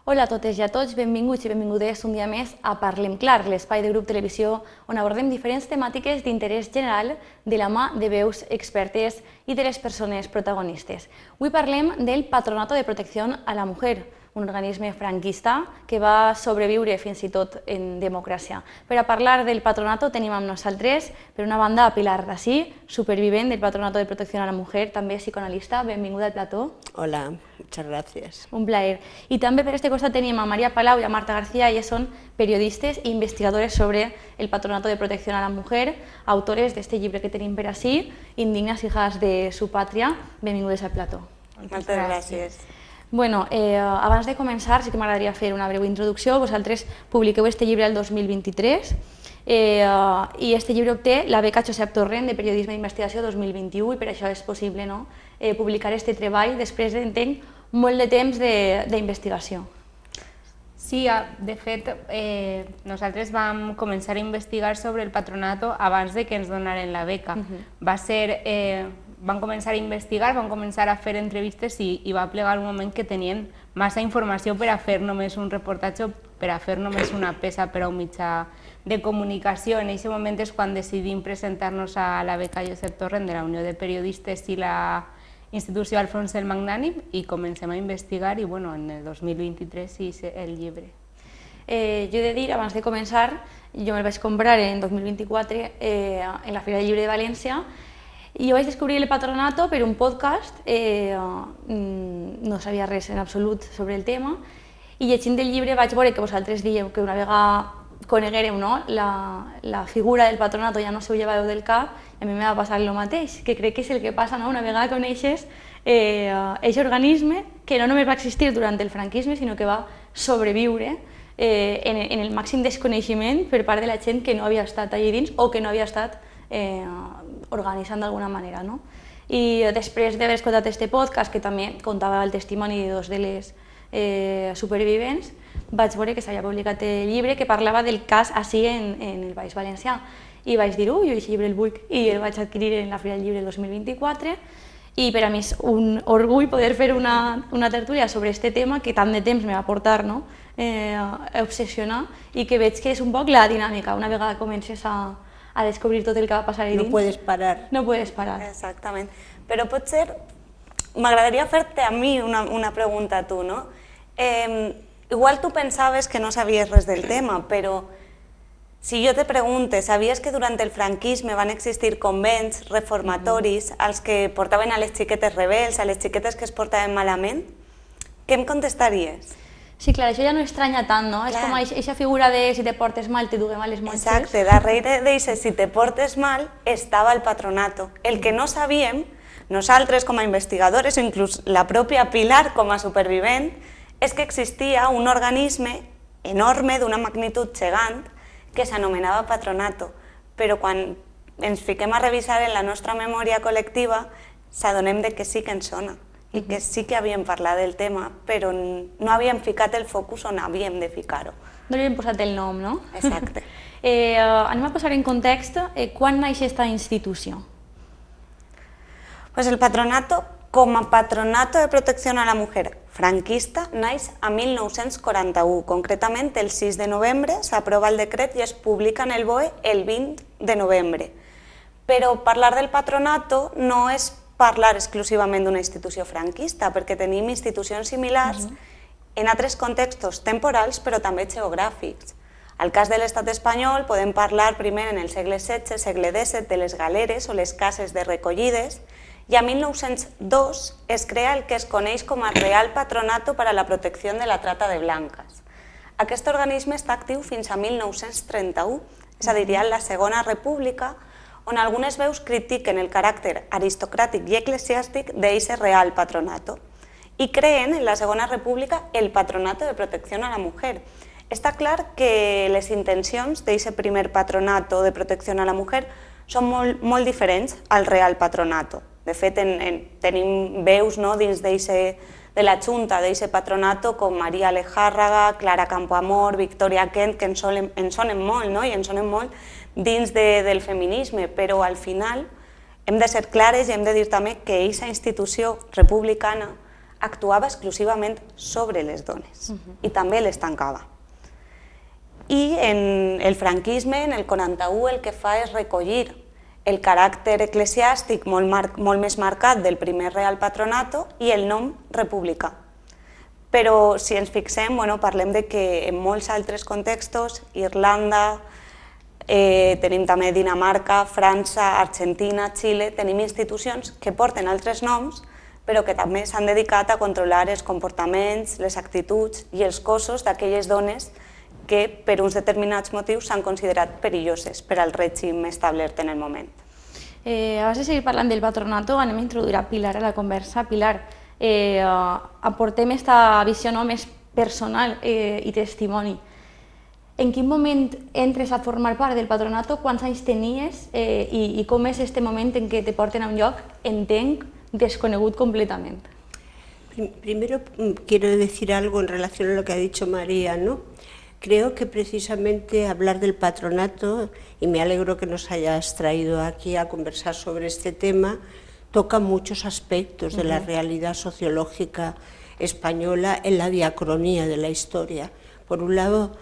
Hola a totes i a tots, benvinguts i benvingudes un dia més a Parlem Clar, l'espai de Grup Televisió on abordem diferents temàtiques d'interès general de la mà de veus expertes i de les persones protagonistes. Avui parlem del Patronato de Protecció a la Mujer, un organisme franquista que va sobreviure fins i tot en democràcia. Per a parlar del patronato tenim amb nosaltres, per una banda, a Pilar Rasí, supervivent del Patronato de Protecció a la Mujer, també psicoanalista. Benvinguda al plató. Hola, muchas gracias. Un plaer. I també per este costat tenim a María Palau i a Marta García, elles són periodistes i investigadores sobre el Patronato de Protecció a la Mujer, autores d'este llibre que tenim per ací, Indignas hijas de su patria. Benvingudes al plató. Moltes gràcies. Bueno, abans de començar, sí que m'agradaria fer una breu introducció. Vosaltres publiqueu este llibre el 2023 i este llibre obté la beca Josep Torrent de Periodisme d'Investigació 2021 i per això és possible publicar este treball després d'entenc molt de temps d'investigació. Sí, de fet, nosaltres vam començar a investigar sobre el patronato abans de que ens donaren la beca. Van començar a investigar, van començar a fer entrevistes i va plegar un moment que tenien massa informació per a fer només un reportatge o per a fer només una peça per a un mitjà de comunicació. En aquest moment és quan decidim presentar-nos a la beca Josep Torrent de la Unió de Periodistes i la institució Alfons el Magnànim i comencem a investigar i en el 2023 és el llibre. Jo he de dir, abans de començar, jo me'l vaig comprar en 2024 en la Fira del Llibre de València i jo vaig descobrir el patronato per un podcast, no sabia res en absolut sobre el tema, i llegint el llibre vaig veure que vosaltres dieu que una vegada coneguéreu la figura del patronato ja no se ho llevàveu del cap, i a mi m'ha de passar el mateix, que crec que és el que passa una vegada coneixes aquest organisme que no només va existir durant el franquisme, sinó que va sobreviure en el màxim desconeixement per part de la gent que no havia estat allà dins o que no havia estat organitzant d'alguna manera. I després d'haver escoltat aquest podcast, que també contava el testimoni de dos de les supervivents, vaig veure que s'havia publicat el llibre que parlava del cas ací en el País Valencià. I vaig dir, jo aquest llibre el vull, i el vaig adquirir en la Fira del Llibre del 2024. I per a mi és un orgull poder fer una tertúlia sobre aquest tema que tant de temps me va portar a obsessionar i que veig que és un poc la dinàmica. Una vegada comences a descobrir tot el que va passar allà dins. No puedes parar. No puedes parar. Exactament. Però potser m'agradaria fer-te a mi una pregunta a tu, no? Igual tu pensaves que no sabies res del tema, però si jo te pregunte, sabies que durant el franquisme van existir convents reformatoris als que portaven a les xiquetes rebels, a les xiquetes que es portaven malament? Què em contestaries? Sí, clar, això ja no estranya tant, no? És com aquesta figura de si te portes mal te duguem a les monges. Exacte, darrere d'això si te portes mal estava el patronato. El que no sabíem, nosaltres com a investigadores o inclús la pròpia Pilar com a supervivent, és que existia un organisme enorme d'una magnitud gegant que s'anomenava patronato, però quan ens fiquem a revisar en la nostra memòria col·lectiva s'adonem que sí que ens sona i que sí que havíem parlat del tema, però no havíem ficat el focus on havíem de ficar-ho. No li hem posat el nom, no? Exacte. Anem a posar en context quan naix aquesta institució. El patronato, com a Patronato de Protecció a la Mujer franquista, naix a 1941. Concretament, el 6 de novembre s'aprova el decret i es publica en el BOE el 20 de novembre. Però parlar del patronato no és parlar exclusivament d'una institució franquista, perquè tenim institucions similars en altres contextos temporals, però també geogràfics. Al cas de l'estat espanyol podem parlar primer en el segle XVI, segle XVII, de les galeres o les cases de recollides, i a 1902 es crea el que es coneix com a Real Patronato para la Protección de la Trata de Blancas. Aquest organisme està actiu fins a 1931, és a dir, ja en la Segona República, on algunes veus critiquen el caràcter aristocràtic i eclesiàstic d'aquest Real Patronato i creen en la Segona República el Patronato de Protecció a la Mujer. Està clar que les intencions d'aquest primer Patronato de Protecció a la Mujer són molt diferents al Real Patronato. De fet, tenim veus dins de la Junta d'aquest patronato com Maria Alejárraga, Clara Campoamor, Victoria Kent, que ens sonen molt i ens sonen molt dins del feminisme, però al final hem de ser clares i hem de dir també que aquesta institució republicana actuava exclusivament sobre les dones i també les tancava. I en el franquisme, en el 41, el que fa és recollir el caràcter eclesiàstic molt més marcat del primer Real Patronato i el nom republicà. Però si ens fixem, parlem de que en molts altres contextos, Irlanda, tenim també Dinamarca, França, Argentina, Xile, tenim institucions que porten altres noms, però que també s'han dedicat a controlar els comportaments, les actituds i els cossos d'aquelles dones que per uns determinats motius s'han considerat perilloses per al règim establert en el moment. Abans de seguir parlant del patronato, anem a introduir a Pilar a la conversa. Pilar, aportem aquesta visió més personal i testimoni. En quin moment entres a formar part del patronato, quants anys tenies i com és este moment en què te porten a un lloc, entenc, desconegut completament? Primero quiero decir algo en relación a lo que ha dicho María, ¿no? Creo que precisamente hablar del patronato, y me alegro que nos hayas traído aquí a conversar sobre este tema, toca muchos aspectos de la realidad sociológica española en la diacronía de la historia. Por un lado,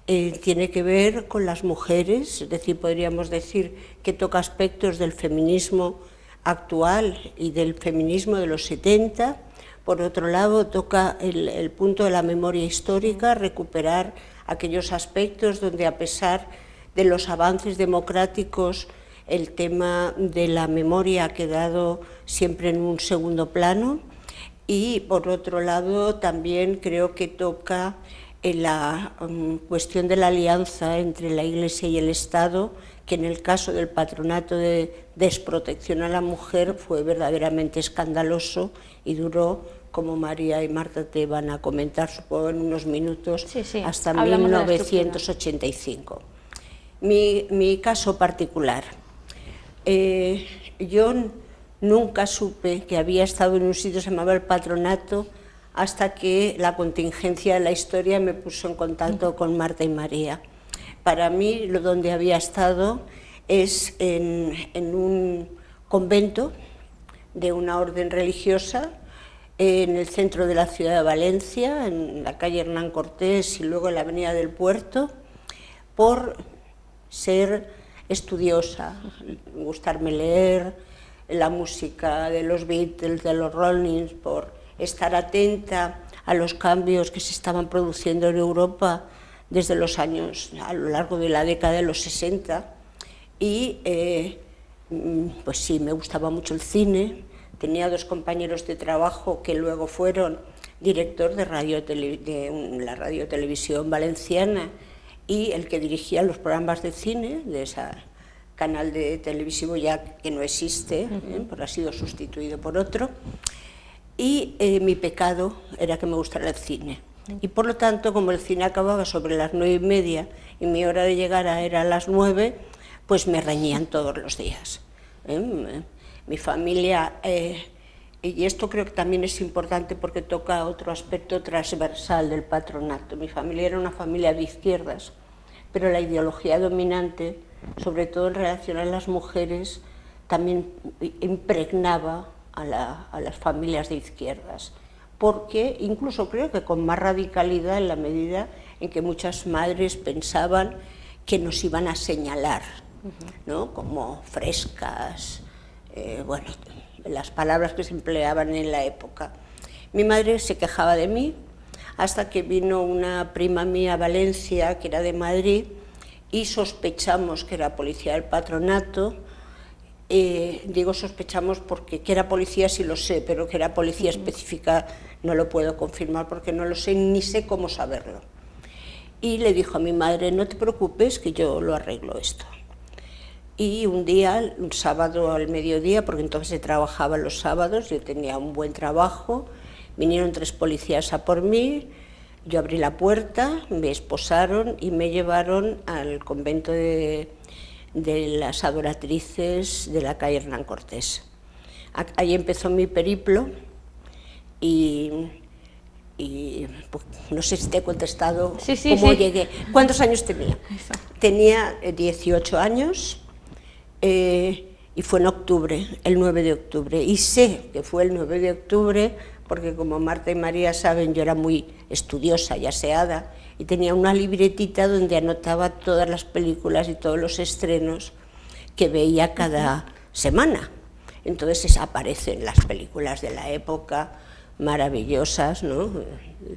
tiene que ver con las mujeres, es decir, podríamos decir que toca aspectos del feminismo actual y del feminismo de los 70. Por otro lado, toca el punto de la memoria histórica, recuperar aquellos aspectos donde, a pesar de los avances democráticos, el tema de la memoria ha quedado siempre en un segundo plano. Y por otro lado, también creo que toca en la cuestión de la alianza entre la Iglesia y el Estado, que en el caso del patronato de desprotección a la mujer fue verdaderamente escandaloso y duró, como María y Marta te van a comentar, supongo en unos minutos, hasta 1985. Mi caso particular. Yo nunca supe que había estado en un sitio que se llamaba el patronato hasta que la contingencia de la historia me puso en contacto con Marta y María. Para mí, donde había estado es en un convento de una orden religiosa, en el centro de la ciudad de Valencia, en la calle Hernán Cortés y luego en la avenida del Puerto, por ser estudiosa, gustarme leer la música de los Beatles, de los Rollins, por estar atenta a los cambios que se estaban produciendo en Europa desde los años, a lo largo de la década de los 60, y pues sí, me gustaba mucho el cine. Tenía dos compañeros de trabajo que luego fueron director de la radiotelevisión valenciana y el que dirigía los programas de cine de ese canal de televisivo ya que no existe, porque ha sido sustituido por otro. Y mi pecado era que me gustara el cine. Y por lo tanto, como el cine acababa sobre las 9:30 y mi hora de llegar era a las 9, pues me reñían todos los días. Mi familia, y esto creo que también es importante porque toca otro aspecto transversal del patronato. Mi familia era una familia de izquierdas, pero la ideología dominante, sobre todo en relación a las mujeres, también impregnaba a las familias de izquierdas, porque incluso creo que con más radicalidad en la medida en que muchas madres pensaban que nos iban a señalar, ¿no? Como frescas, bueno, las palabras que se empleaban en la época. Mi madre se quejaba de mí hasta que vino una prima mía a Valencia, que era de Madrid, y sospechamos que era policía del patronato. Digo sospechamos porque que era policía sí lo sé, pero que era policía específica no lo puedo confirmar porque no lo sé, ni sé cómo saberlo. Y le dijo a mi madre, no te preocupes que yo lo arreglo esto. Y un día, un sábado al mediodía, porque entonces se trabajaba los sábados, yo tenía un buen trabajo, vinieron 3 policías a por mí, yo abrí la puerta, me esposaron y me llevaron al convento de las adoratrices de la calle Hernán Cortés. Ahí empezó mi periplo y pues, no sé si te he contestado cómo llegué. ¿Cuántos años tenía? Tenía 18 años. Y fue en octubre, el 9 de octubre, y sé que fue el 9 de octubre porque como Marta y María saben, yo era muy estudiosa y aseada, y tenía una libretita donde anotaba todas las películas y todos los estrenos que veía cada semana. Entonces aparecen las películas de la época, maravillosas, ¿no?,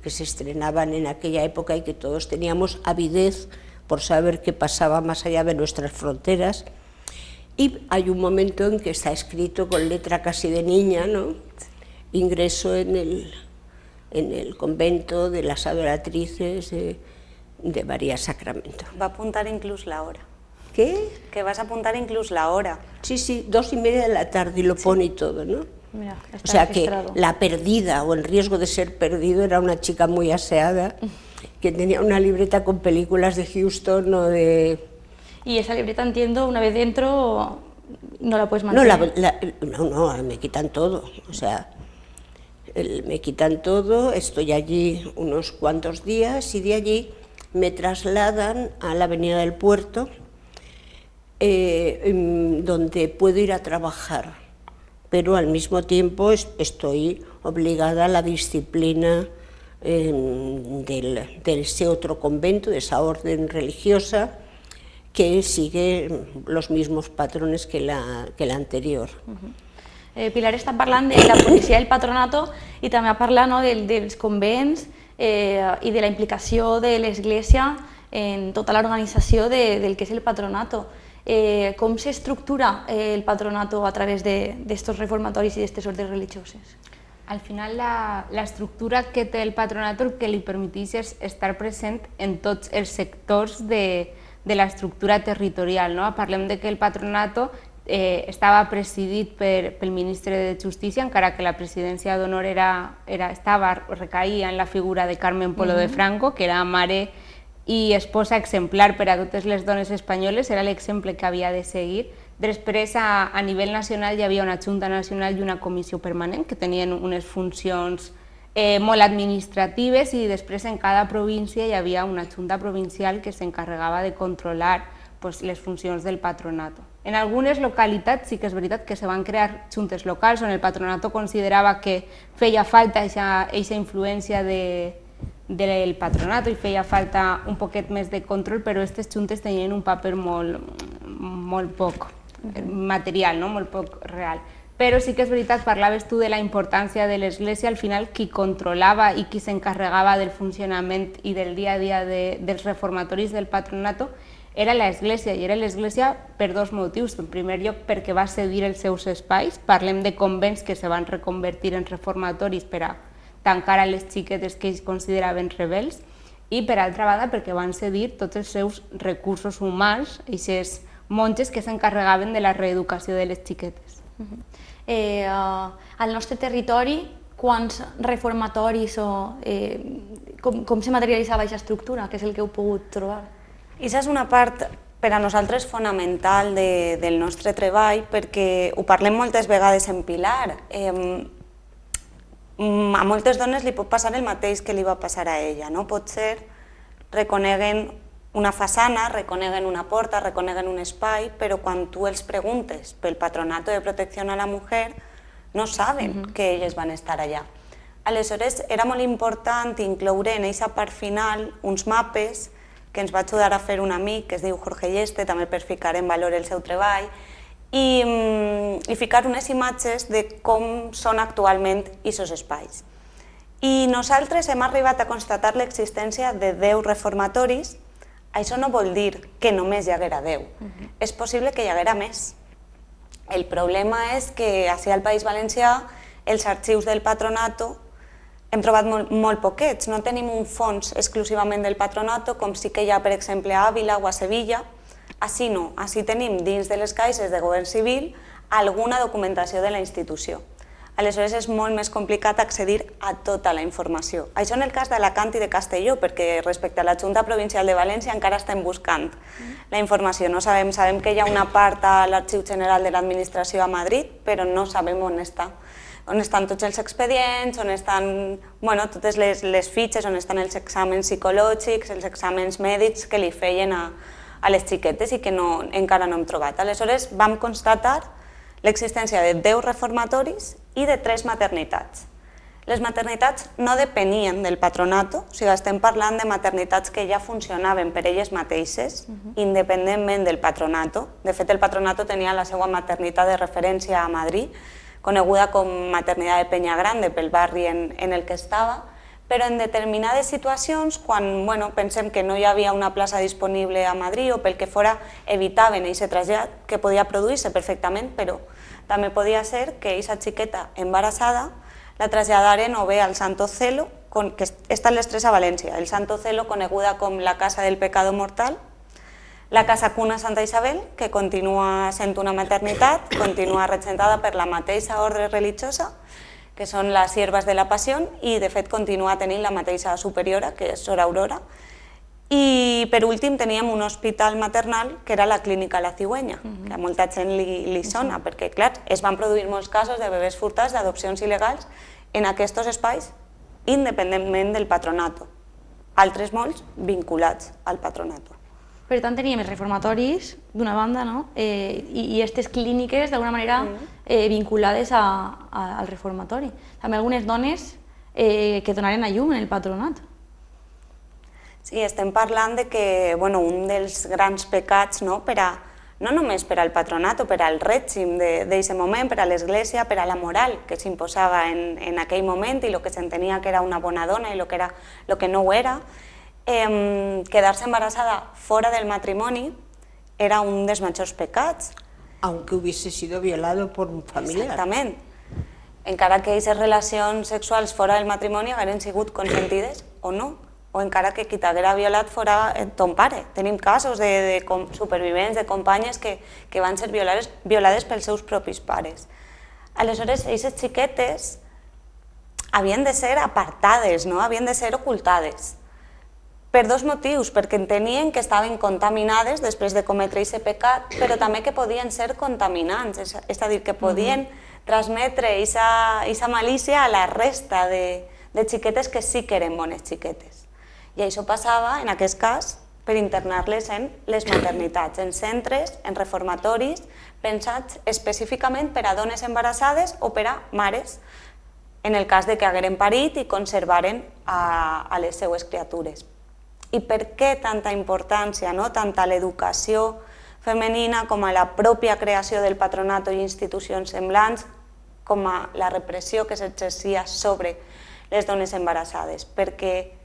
que se estrenaban en aquella época y que todos teníamos avidez por saber qué pasaba más allá de nuestras fronteras. Y hay un momento en que está escrito con letra casi de niña, ¿no?, ingreso en el convento de las adoratrices de María Sacramento. Va a apuntar incluso la hora. ¿Qué? Que vas a apuntar incluso la hora. Sí, 2:30 de la tarde y lo pone y todo, ¿no? Mira, O sea registrado. que la perdida o en riesgo de ser perdido era una chica muy aseada que tenía una libreta con películas de Houston o de... Y esa libreta, entiendo, una vez dentro no la puedes mantener. No, me quitan todo, o sea, me quitan todo, estoy allí unos cuantos días y de allí me trasladan a la Avenida del Puerto, donde puedo ir a trabajar, pero al mismo tiempo estoy obligada a la disciplina de ese otro convento, de esa orden religiosa, que sigue los mismos patrones que la anterior. Pilar està parlant de la policia del patronato i també parla, no, dels convents i de la implicació de l'Església en tota l'organització del que és el patronato. Com s'estructura el patronato a través d'estos reformatoris i d'estes ordres religioses? Al final, la estructura que té el patronato el que li permeteix és estar present en tots els sectors de l'estructura territorial, no? Parlem de que el patronato estava presidit pel ministre de Justícia, encara que la presidència d'honor recaïa en la figura de Carmen Polo de Franco, que era mare i esposa exemplar per a totes les dones espanyoles, era l'exemple que havia de seguir. Després, a nivell nacional, hi havia una Junta Nacional i una comissió permanent que tenien unes funcions molt administratives i després en cada província hi havia una Junta Provincial que s'encarregava de controlar les funcions del patronato. En algunes localitats sí que és veritat que se van crear juntes locals on el patronato considerava que feia falta aquesta influència del patronato i feia falta un poquet més de control, però aquestes juntes tenien un paper molt poc material, molt poc real. Però sí que és veritat, parlaves tu de la importància de l'Església, al final qui controlava i qui s'encarregava del funcionament i del dia a dia dels reformatoris del patronato era l'Església, i era l'Església per dos motius. En primer lloc, perquè va cedir els seus espais, parlem de convents que se van reconvertir en reformatoris per a tancar a les xiquetes que ells consideraven rebels, i per altra banda perquè van cedir tots els seus recursos humans, aquestes monges que s'encarregaven de la reeducació de les xiquetes. Al nostre territori, quants reformatoris o com se materialitzava aquesta estructura, que és el que heu pogut trobar? Aquesta és una part per a nosaltres fonamental del nostre treball, perquè ho parlem moltes vegades en Pilar. A moltes dones li pot passar el mateix que li va passar a ella. Potser reconeguen una façana, reconeguen una porta, reconeguen un espai, però quan tu els preguntes pel Patronato de Protecció a la Mujer no saben que elles van estar allà. Aleshores, era molt important incloure en aquesta part final uns mapes que ens va ajudar a fer un amic que es diu Jorge Yeste, també per ficar en valor el seu treball, i ficar unes imatges de com són actualment aquests espais. I nosaltres hem arribat a constatar l'existència de 10 reformatoris. Això no vol dir que només hi haguera 10, és possible que hi haguera més. El problema és que ací al País Valencià els arxius del patronato hem trobat molt poquets, no tenim un fons exclusivament del patronato com sí que hi ha, per exemple, a Àvila o a Sevilla. Ací no, ací tenim dins de les caixes de govern civil alguna documentació de la institució. Aleshores és molt més complicat accedir a tota la informació. Això en el cas d'Alacant i de Castelló, perquè respecte a la Junta Provincial de València encara estem buscant la informació. No sabem que hi ha una part a l'Arxiu General de l'Administració a Madrid, però no sabem on està. On estan tots els expedients, on estan totes les fitxes, on estan els exàmens psicològics, els exàmens mèdics que li feien a les xiquetes i que encara no hem trobat. Aleshores vam constatar l'existència de 10 reformatoris i de 3 maternitats. les maternitats no depenien del patronato, o sigui, estem parlant de maternitats que ja funcionaven per elles mateixes, independentment del patronato. De fet, el patronato tenia la seva maternitat de referència a Madrid, coneguda com Maternitat de Peña Grande pel barri en el que estava, però en determinades situacions, quan pensem que no hi havia una plaça disponible a Madrid o pel que fora, evitaven aquest trasllat, que podia produir-se perfectament, però també podia ser que aquesta xiqueta embarassada la traslladaren o bé al Santo Celo, que estan les tres a València, el Santo Celo, coneguda com la Casa del Pecado Mortal, la Casa Cuna Santa Isabel, que continua sent una maternitat, continua regentada per la mateixa ordre religiosa, que són les Siervas de la Passió, i de fet continua tenint la mateixa superiora, que és Sor Aurora. I per últim teníem un hospital maternal que era la Clínica La Cigüenya, que a molta gent li sona, perquè clar, es van produir molts casos de bebès furtats, d'adopcions il·legals en aquests espais, independentment del patronato. Altres molts vinculats al patronato. Per tant, teníem els reformatoris, d'una banda, i aquestes clíniques, d'alguna manera, vinculades al reformatori. També algunes dones que donaren a llum en el patronat. Sí, estem parlant de que un dels grans pecats, no només per al patronato, per al règim d'aquest moment, per a l'Església, per a la moral que s'imposava en aquell moment i el que s'entenia que era una bona dona i el que no ho era, quedar-se embarassada fora del matrimoni era un dels majors pecats. Aunque hubiese sido violado por un familiar. Exactament. Encara que aquestes relacions sexuals fora del matrimoni hagueren sigut consentides o no, o encara que qui t'haguera violat fora ton pare. Tenim casos de supervivents, de companyes que van ser violades pels seus propis pares. Aleshores, aquestes xiquetes havien de ser apartades, havien de ser ocultades. Per dos motius, perquè entenien que estaven contaminades després de cometre aquest pecat, però també que podien ser contaminants, és a dir, que podien transmetre aquesta malícia a la resta de xiquetes que sí que eren bones xiquetes. I això passava, en aquest cas, per internar-les en les maternitats, en centres, en reformatoris, pensats específicament per a dones embarassades o per a mares, en el cas de que hagueren parit i conservaren a les seues criatures. I per què tanta importància, tant a l'educació femenina com a la pròpia creació del patronato i institucions semblants, com a la repressió que s'exercia sobre les dones embarassades? Perquè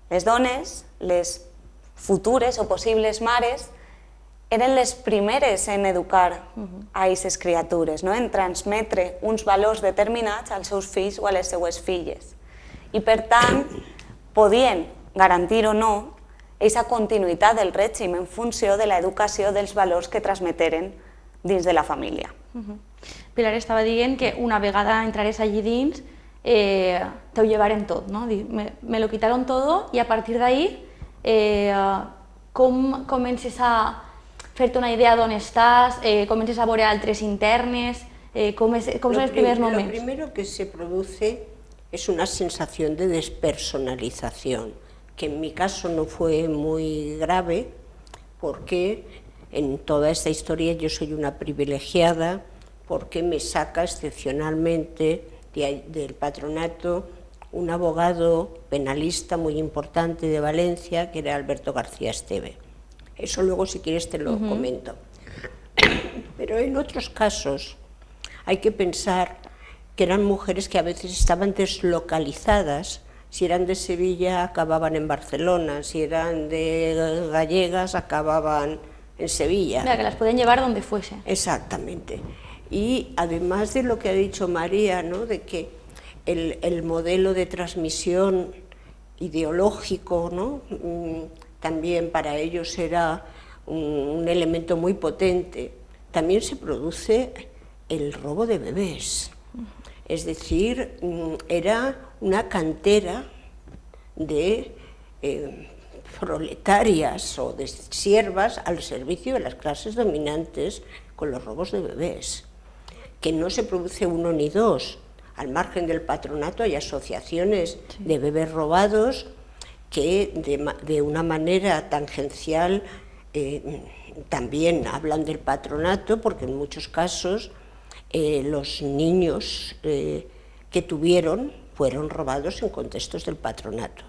les dones, les futures o possibles mares, eren les primeres en educar a aquestes criatures, en transmetre uns valors determinats als seus fills o a les seues filles. I per tant, podien garantir o no aquesta continuïtat del règim en funció de l'educació dels valors que transmeteren dins de la família. Pilar estava dient que una vegada entrares allí dins, te ho llevaren tot, ¿no? Me lo quitaron todo y a partir de ahí, com comences a fer-te una idea d'on estàs, comences a veure altres internes, com són els primers moments? Lo primero que se produce es una sensación de despersonalización, que en mi caso no fue muy grave, porque en toda esta historia yo soy una privilegiada, porque me saca excepcionalmente del patronato un abogado penalista muy importante de Valencia, que era Alberto García Esteve. Eso luego, si quieres, te lo comento. Pero en otros casos hay que pensar que eran mujeres que a veces estaban deslocalizadas. Si eran de Sevilla, acababan en Barcelona, si eran de gallegas, acababan en Sevilla. Que las pueden llevar donde fuese. Exactamente. Y además de lo que ha dicho María, de que el modelo de transmisión ideológico, también para ellos era un elemento muy potente, también se produce el robo de bebés. Es decir, era una cantera de proletarias o de siervas al servicio de las clases dominantes con los robos de bebés, que no se produce uno ni dos. Al margen del patronato hay asociaciones de bebés robados que de una manera tangencial también hablan del patronato, porque en muchos casos los niños que tuvieron fueron robados en contextos del patronato.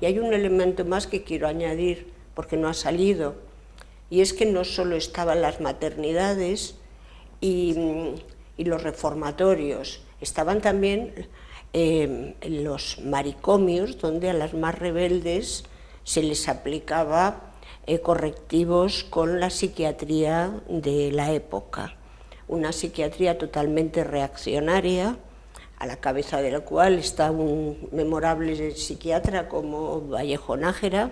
Y hay un elemento más que quiero añadir, porque no ha salido, y es que no solo estaban las maternidades y los reformatorios, estaban también los maricomios, donde a las más rebeldes se les aplicaba correctivos con la psiquiatría de la época, una psiquiatría totalmente reaccionaria, a la cabeza de la cual está un memorable psiquiatra como Vallejo Nájera,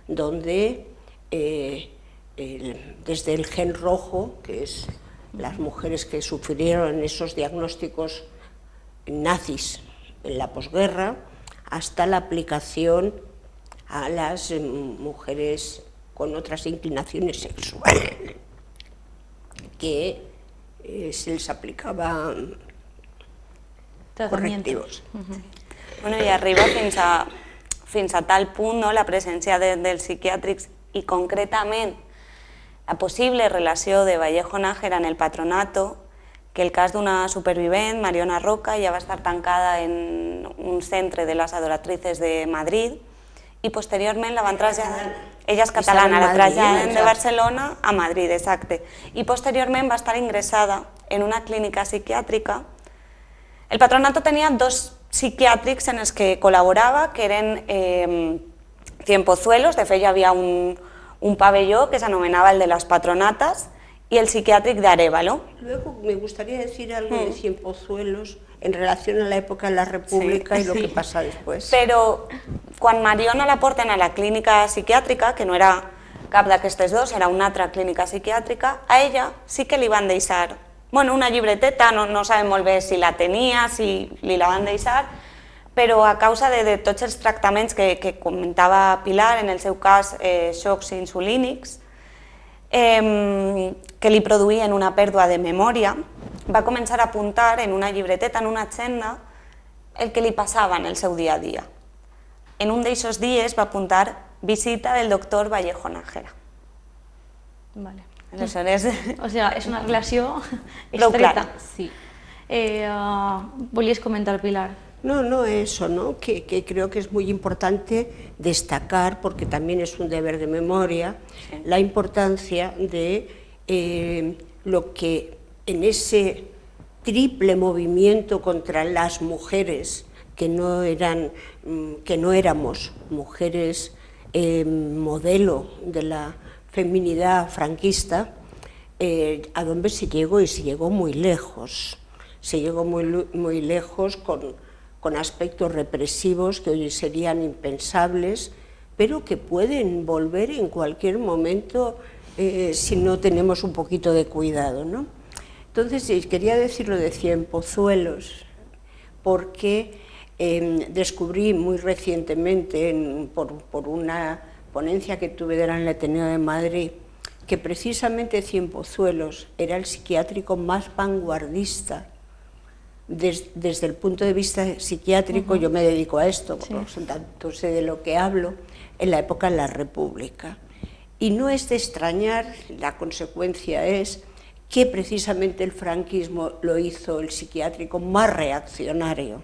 donde desde el gen rojo, que es las mujeres que sufrieron esos diagnósticos nazis en la posguerra, hasta la aplicación a las mujeres con otras inclinaciones sexuales, que se les aplicaba correctivos. Bueno, i arriba fins a tal punt, no, la presència dels psiquiàtrics i concretament la possible relació de Vallejo Nájera en el patronato, que el cas d'una supervivent, Mariona Roca, ja va estar tancada en un centre de les adoratrices de Madrid i posteriorment la van traslladar, ella és catalana, la traslladen de Barcelona a Madrid, exacte, i posteriorment va estar ingressada en una clínica psiquiàtrica. El patronato tenia dos psiquiàtrics en els que col·laborava, que eren Cienpozuelos, de fet hi havia un pabelló que s'anomenava el de las patronatas, y el psiquiátrico de Arévalo. Luego me gustaría decir algo de Cienpozuelos en relación a la época de la República y lo que pasa después. Però quan Mariona la porten a la clínica psiquiàtrica, que no era cap d'aquestes dos, era una altra clínica psiquiàtrica, a ella sí que li van deixar una llibreteta, no sabem molt bé si la tenia, si li la van deixar, però a causa de tots els tractaments que comentava Pilar, en el seu cas xocs insulínics, que li produïen una pèrdua de memòria, va començar a apuntar en una llibreteta, en una agenda, el que li passava en el seu dia a dia. En un d'aquests dies va apuntar visita del doctor Vallejo Nájera. Vale. Aleshores... O sigui, és una relació Prou estreta. clara. Sí. Volies comentar, Pilar? No, eso, ¿no? Que creo que es muy importante destacar, porque también es un deber de memoria, la importancia de lo que en ese triple movimiento contra las mujeres, que no éramos mujeres modelo de la feminidad franquista, a donde se llegó, y se llegó muy lejos. Se llegó muy lejos con aspectos represivos que hoy serían impensables, pero que pueden volver en cualquier momento si no tenemos un poquito de cuidado, ¿no? Entonces, quería decir lo de Cienpozuelos, porque descubrí muy recientemente, por una ponencia que tuve en el Ateneo de Madrid, que precisamente Cienpozuelos era el psiquiátrico más vanguardista desde el punto de vista psiquiátrico. Yo me dedico a esto, por lo tanto sé de lo que hablo, en la época de la República. Y no es de extrañar, la consecuencia es que precisamente el franquismo lo hizo el psiquiátrico más reaccionario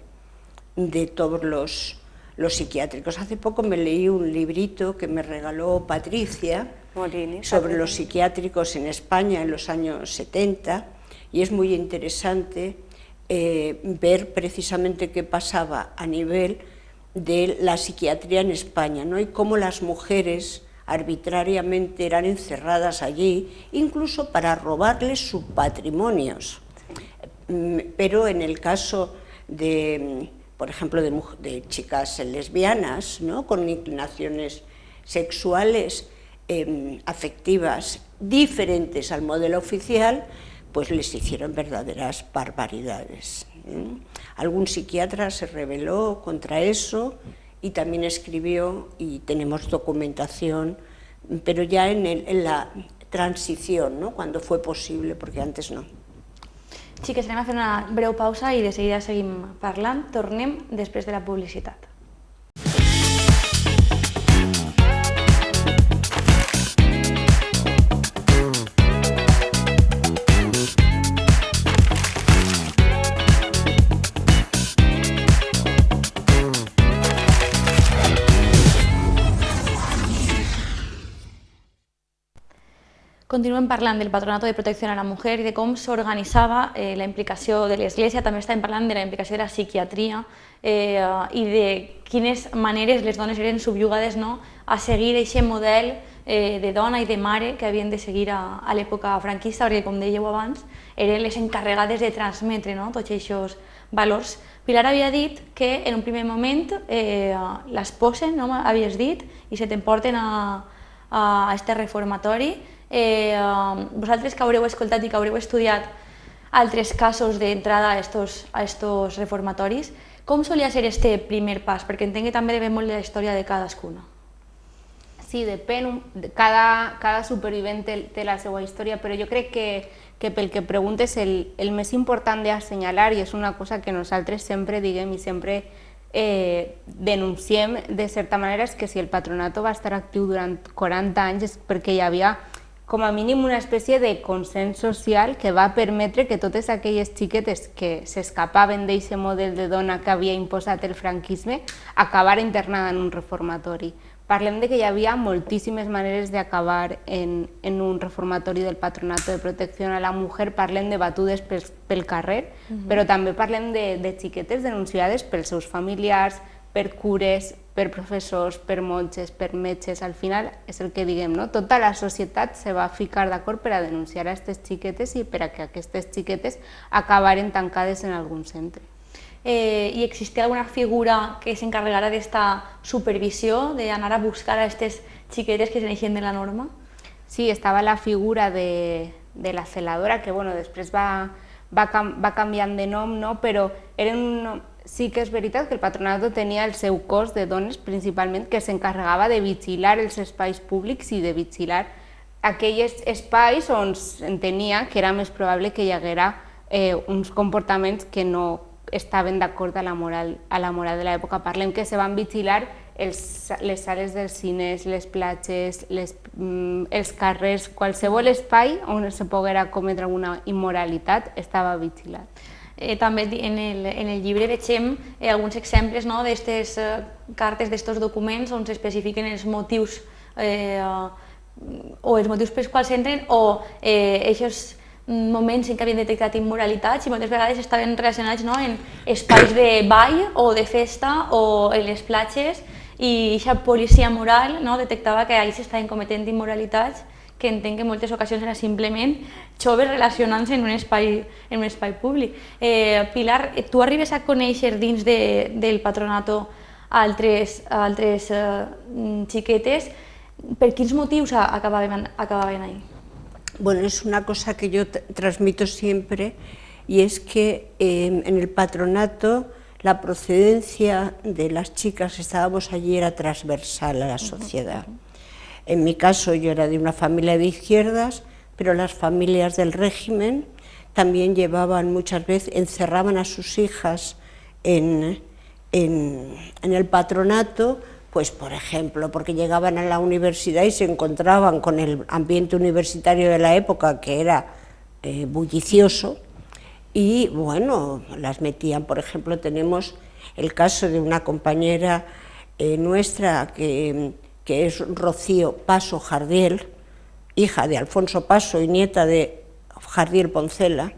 de todos los psiquiátricos. Hace poco me leí un librito que me regaló Patricia sobre los psiquiátricos en España en los años 70, y es muy interesante ver precisamente qué pasaba a nivel de la psiquiatría en España, ¿no? Y cómo las mujeres arbitrariamente eran encerradas allí, incluso para robarles sus patrimonios. Pero en el caso de, por ejemplo, de chicas lesbianas, ¿no? Con inclinaciones sexuales, afectivas, diferentes al modelo oficial, pues les hicieron verdaderas barbaridades. Algún psiquiatra se rebeló contra eso y también escribió, y tenemos documentación, pero ya en la transición, ¿no? Cuando fue posible, porque antes no. Xiques, anem a fer una breu pausa i de seguida seguim parlant. Tornem després de la publicitat. continuem parlant del Patronato de Protecció a la Mujer i de com s'organitzava la implicació de l'Església. També estàvem parlant de la implicació de la psiquiatria i de quines maneres les dones eren subjugades a seguir aquest model de dona i de mare que havien de seguir a l'època franquista, perquè, com dèieu abans, eren les encarregades de transmetre tots aquests valors. Pilar havia dit que en un primer moment les posen, havies dit, i se t'emporten a aquest reformatori. Vosaltres que haureu escoltat i que haureu estudiat altres casos d'entrada a estos reformatoris, com solia ser este primer pas? Perquè entenc que també depèn molt de la història de cadascuna. Sí, depèn, cada supervivent té la seva història, però jo crec que pel que preguntes el més important d'assenyalar, i és una cosa que nosaltres sempre diguem i sempre denunciem de certa manera, és que si el patronato va estar actiu durant 40 anys és perquè hi havia com a mínim una espècie de consens social que va permetre que totes aquelles xiquetes que s'escapaven d'aquest model de dona que havia imposat el franquisme acabar internada en un reformatori. Parlem de que hi havia moltíssimes maneres d'acabar en un reformatori del Patronato de Protecció a la Mujer, parlem de batudes pel carrer, però també parlem de xiquetes denunciades pels seus familiars, per cures, per professors, per monges, per metges. Al final és el que diguem, tota la societat se va ficar d'acord per a denunciar a aquestes xiquetes i per a que aquestes xiquetes acabaren tancades en algun centre. I existia alguna figura que s'encarregara d'esta supervisió, d'anar a buscar a aquestes xiquetes que s'eneixen de la norma? Sí, estava la figura de la celadora, que després va canviant de nom, però sí que és veritat que el patronato tenia el seu cos de dones principalment que s'encarregava de vigilar els espais públics i de vigilar aquells espais on s'entenia que era més probable que hi haguera uns comportaments que no estaven d'acord a la moral de l'època. Parlem que se van vigilar les sales dels cines, les platges, els carrers, qualsevol espai on se poguera cometre alguna immoralitat estava vigilat. També en el llibre veiem alguns exemples d'aquestes cartes, d'aquests documents on s'especifiquen els motius o els motius pels quals entren o aquests moments en què havien detectat immoralitats i moltes vegades estaven relacionats en espais de ball o de festa o en les platges i aquesta policia moral detectava que allà s'estaven cometent immoralitats que entenc que en moltes ocasions era simplement joves relacionant-se en un espai públic. Pilar, tu arribes a conèixer dins del patronato altres xiquetes. Per quins motius acabaven ahí? Bueno, es una cosa que yo transmito siempre y es que en el patronato la procedencia de las chicas que estábamos allí era transversal a la sociedad. En mi caso yo era de una familia de izquierdas, pero las familias del régimen también llevaban muchas veces, encerraban a sus hijas en el patronato, pues por ejemplo, porque llegaban a la universidad y se encontraban con el ambiente universitario de la época que era bullicioso y bueno, las metían. Por ejemplo, tenemos el caso de una compañera nuestra que es Rocío Paso Jardiel, hija de Alfonso Paso y nieta de Jardiel Poncela,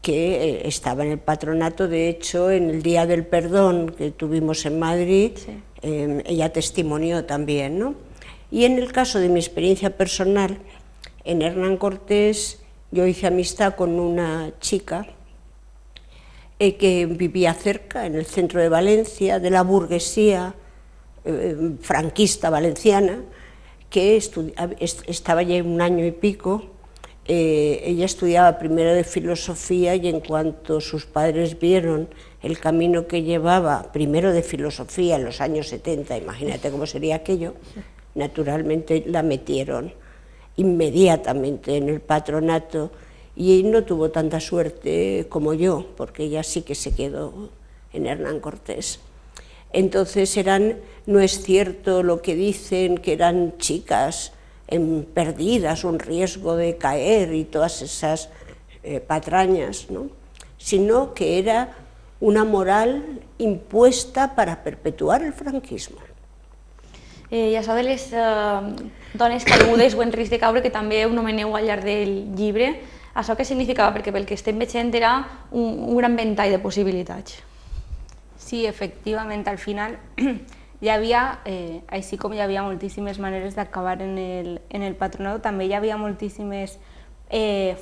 que estaba en el patronato. De hecho, en el Día del Perdón que tuvimos en Madrid, sí, ella testimonió también, ¿no? Y en el caso de mi experiencia personal, en Hernán Cortés, yo hice amistad con una chica que vivía cerca, en el centro de Valencia, de la burguesía franquista valenciana, que estaba ya un año y pico. Ella estudiaba primero de filosofía y en cuanto sus padres vieron el camino que llevaba, primero de filosofía en los años 70, imagínate cómo sería aquello, naturalmente la metieron inmediatamente en el patronato y no tuvo tanta suerte como yo, porque ella sí que se quedó en Hernán Cortés. Entonces no es cierto lo que dicen, que eran chicas perdidas, un riesgo de caer y todas esas patrañas, ¿no? Sino que era una moral impuesta para perpetuar el franquismo. I això de les dones caigudes o en risc de caure, que també ho nomeneu al llarg del llibre, això què significava? Perquè pel que estem veient era un gran ventall de possibilitats. Sí, efectivament, al final hi havia, així com hi havia moltíssimes maneres d'acabar en el patronat, també hi havia moltíssimes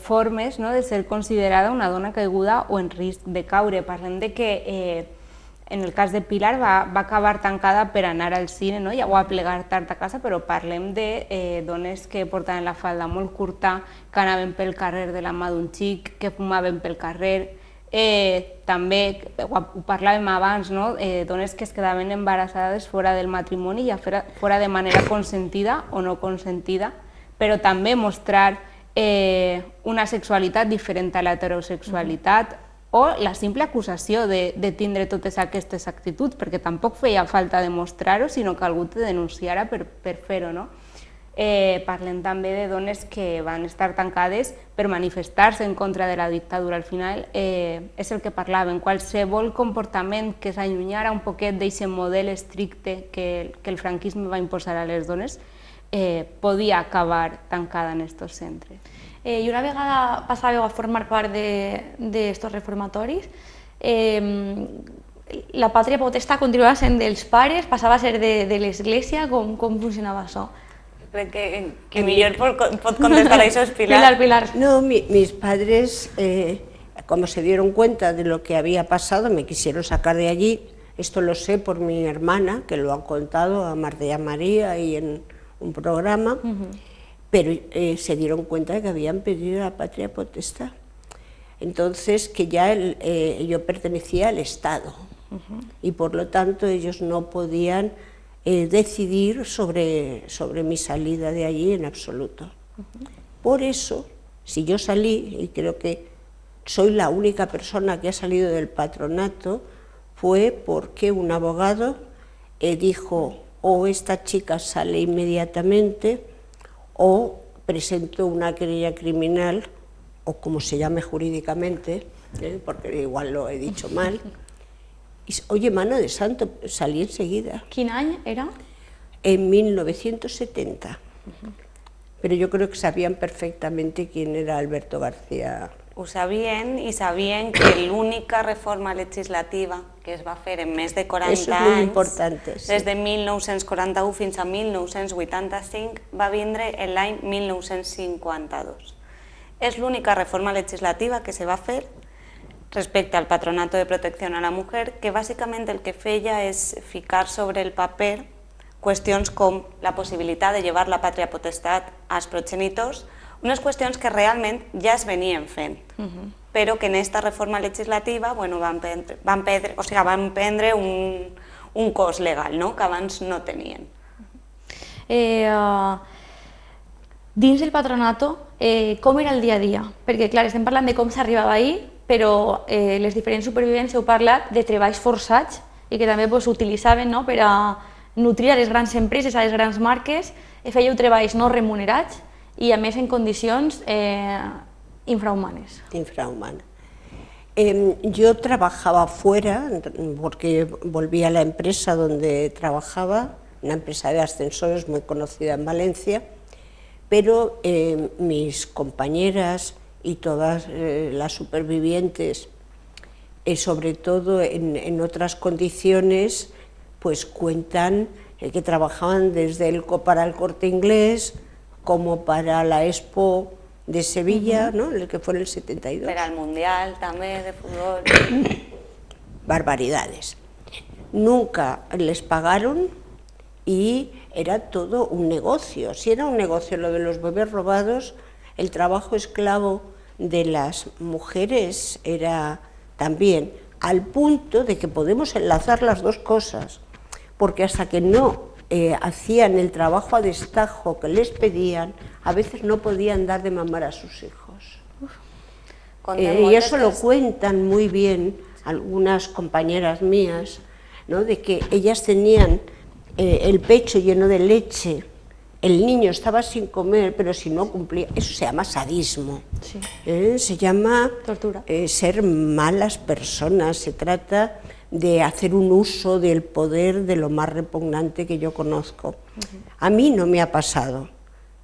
formes de ser considerada una dona caiguda o en risc de caure. Parlem de que en el cas de Pilar va acabar tancada per anar al cine o a plegar tard a casa, però parlem de dones que portaven la falda molt curta, que anaven pel carrer de la mà d'un xic, que fumaven pel carrer. També, ho parlàvem abans, dones que es quedaven embarassades fora del matrimoni, ja fora de manera consentida o no consentida, però també mostrar una sexualitat diferent a l'heterosexualitat o la simple acusació de tindre totes aquestes actituds, perquè tampoc feia falta demostrar-ho, sinó que algú te denunciara per fer-ho. Parlem també de dones que van estar tancades per manifestar-se en contra de la dictadura. Al final és el que parlàvem, qualsevol comportament que s'allunyara un poquet d'aquest model estricte que el franquisme va imposar a les dones podia acabar tancada en aquests centres. I una vegada passàveu a formar part d'estos reformatoris, la pàtria potestat continuava sent dels pares, passava a ser de l'Església, com funcionava això? Crec que millor pot contestar això es Pilar. Pilar. No, mis padres, como se dieron cuenta de lo que había pasado, me quisieron sacar de allí. Esto lo sé por mi hermana, que lo ha contado a Marta y a María y en un programa, pero se dieron cuenta de que habían pedido la patria potestad. Entonces, que ya yo pertenecía al Estado y por lo tanto ellos no podían decidir sobre mi salida de allí en absoluto. Por eso, si yo salí, y creo que soy la única persona que ha salido del patronato, fue porque un abogado dijo: o esta chica sale inmediatamente o presento una querella criminal, o como se llame jurídicamente, porque igual lo he dicho mal. Y, oye, mano de santo, salí enseguida. Quin any era? En 1970. Pero yo creo que sabían perfectamente quién era Alberto García. Ho sabien i sabien que l'única reforma legislativa que es va fer en més de 40 anys, des de 1941 fins a 1985, va vindre l'any 1952. És l'única reforma legislativa que se va fer respecte al Patronato de Protección a la Mujer, que bàsicament el que feia és ficar sobre el paper qüestions com la possibilitat de llevar la pàtria potestat als progenitors, unes qüestions que realment ja es venien fent, però que en aquesta reforma legislativa van prendre un cos legal que abans no tenien. Dins del patronato, com era el dia a dia? Perquè, clar, estem parlant de com s'arribava ahir, però les diferents supervivents heu parlat de treballs forçats i que també s'utilitzaven per a nutrir a les grans empreses, a les grans marques, fèieu treballs no remunerats y a més en condicions infrahumanas. Infrahumanas. Yo trabajaba fuera, porque volví a la empresa donde trabajaba, una empresa de ascensores muy conocida en Valencia, pero mis compañeras y todas las supervivientes, sobre todo en otras condiciones, pues cuentan que trabajaban desde para el Corte Inglés, como para la Expo de Sevilla, el que fue en el 72. Para el Mundial también de fútbol. Barbaridades. Nunca les pagaron y era todo un negocio. Si era un negocio lo de los bebés robados, el trabajo esclavo de las mujeres era también, al punto de que podemos enlazar las dos cosas, porque hasta que no hacían el trabajo a destajo que les pedían, a veces no podían dar de mamar a sus hijos. Y eso lo cuentan muy bien algunas compañeras mías, de que ellas tenían el pecho lleno de leche, el niño estaba sin comer, pero si no cumplía, eso se llama sadismo, se llama tortura. Ser malas personas, se trata de hacer un uso del poder de lo más repugnante que yo conozco. A mí no me ha pasado,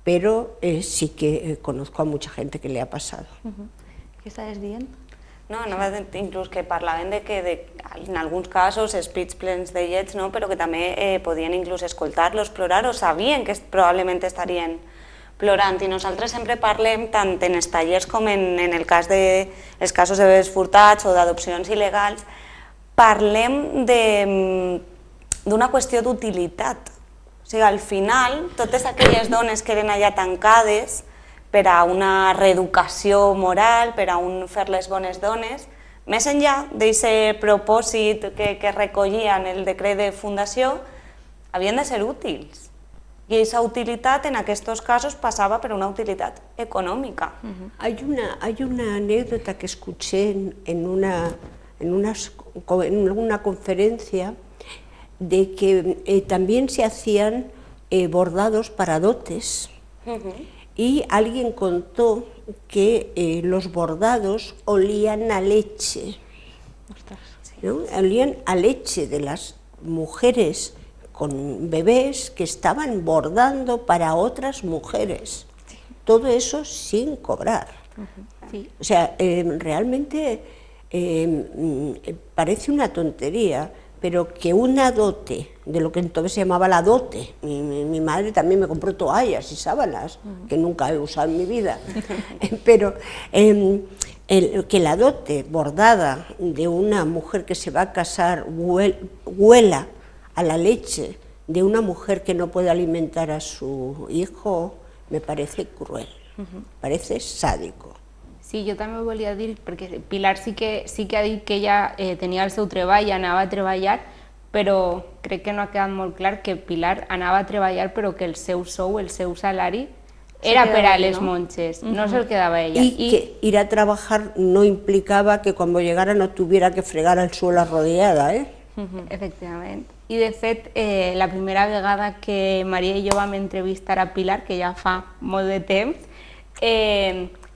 pero sí que conozco a mucha gente que le ha pasado. Què estaves dient? No, inclús que parlaven de que en alguns casos esprits plens de llets, no? Però que també podien inclús escoltar-los plorar o sabien que probablement estarien plorant. I nosaltres sempre parlem, tant en els tallers com en el cas dels casos de bebès furtats o d'adopcions il·legals, parlem d'una qüestió d'utilitat. O sigui, al final, totes aquelles dones que eren allà tancades per a una reeducació moral, per a fer les bones dones, més enllà d'aquest propòsit que recollien el decret de fundació, havien de ser útils. I aquesta utilitat en aquests casos passava per una utilitat econòmica. Hay una anécdota que escuché en una conferencia de que también se hacían bordados para dotes. Y alguien contó que los bordados olían a leche, ¿no? Olían a leche de las mujeres con bebés que estaban bordando para otras mujeres. Todo eso sin cobrar. O sea, realmente parece una tontería, pero que una dote, de lo que entonces se llamaba la dote, mi madre también me compró toallas y sábanas, que nunca he usado en mi vida, pero que la dote bordada de una mujer que se va a casar huela a la leche de una mujer que no puede alimentar a su hijo, me parece cruel, parece sádico. Sí, jo també ho volia dir, perquè Pilar sí que ha dit que ella tenia el seu treball, anava a treballar, però crec que no ha quedat molt clar que Pilar anava a treballar però que el seu sou, el seu salari, era per a les monges, no se'l quedava ella. Y que ir a trabajar no implicaba que cuando llegara no tuviera que fregar el suelo arrodillada, ¿eh? Efectivament. I de fet, la primera vegada que Maria i jo vam entrevistar a Pilar, que ja fa molt de temps,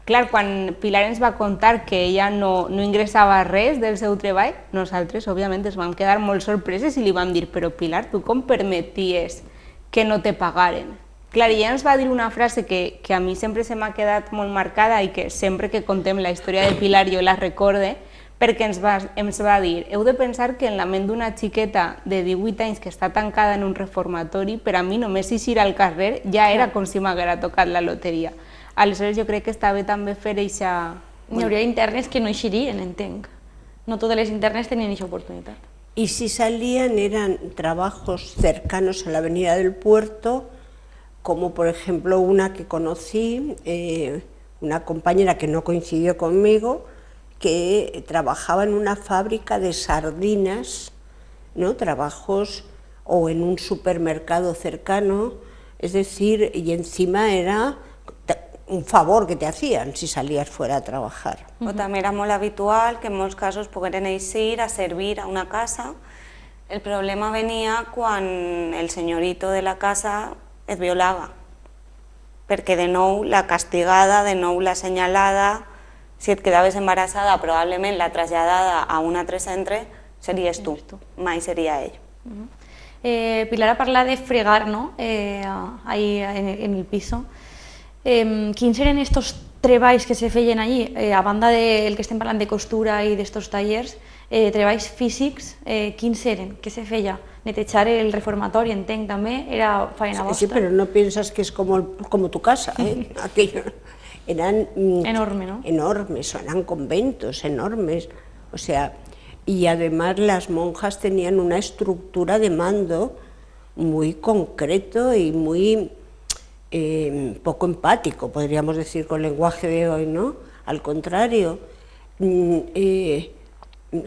clar, quan Pilar ens va contar que ella no ingressava res del seu treball, nosaltres, òbviament, ens vam quedar molt sorpreses i li vam dir, però Pilar, tu com permeties que no te pagaren? Clar, ella ens va dir una frase que a mi sempre se m'ha quedat molt marcada i que sempre que contem la història de Pilar jo la recorde, perquè ens va dir, heu de pensar que en la ment d'una xiqueta de 18 anys que està tancada en un reformatori, per a mi només eixir al carrer ja era com si m'haguera tocat la loteria. Aleshores jo crec que està bé també fer eixa... N'hi hauria internes que no eixirien, entenc. No totes les internes tenien aquesta oportunitat. Y si salían eran trabajos cercanos a la avenida del Puerto, como por ejemplo una que conocí, una compañera que no coincidió conmigo, que trabajaba en una fábrica de sardinas, ¿no? Trabajos o en un supermercado cercano, es decir, y encima era un favor que te hacían si salías fuera a trabajar. O també era molt habitual que en molts casos pogueren eixir a servir a una casa. El problema venia quan el senyorito de la casa et violava, perquè de nou la castigada, de nou la senyalada, si et quedaves embarassada, probablement la traslladada a un altre centre series tu, mai seria ell. Pilar ha parlat de fregar, ¿no? Ahí en el piso. Quins eren estos treballs que se feien allí, a banda del que estem parlant de costura i d'estos tallers, treballs físics, quins eren? Què se feia? Netejar el reformatori, entenc, també, era feina vostra. Sí, pero no piensas que es como tu casa, ¿eh? Aquello eran... Enorme, ¿no? Enormes, eran conventos enormes, o sea, y además las monjas tenían una estructura de mando muy concreto y muy... poco empático, podríamos decir, con el lenguaje de hoy, ¿no? Al contrario,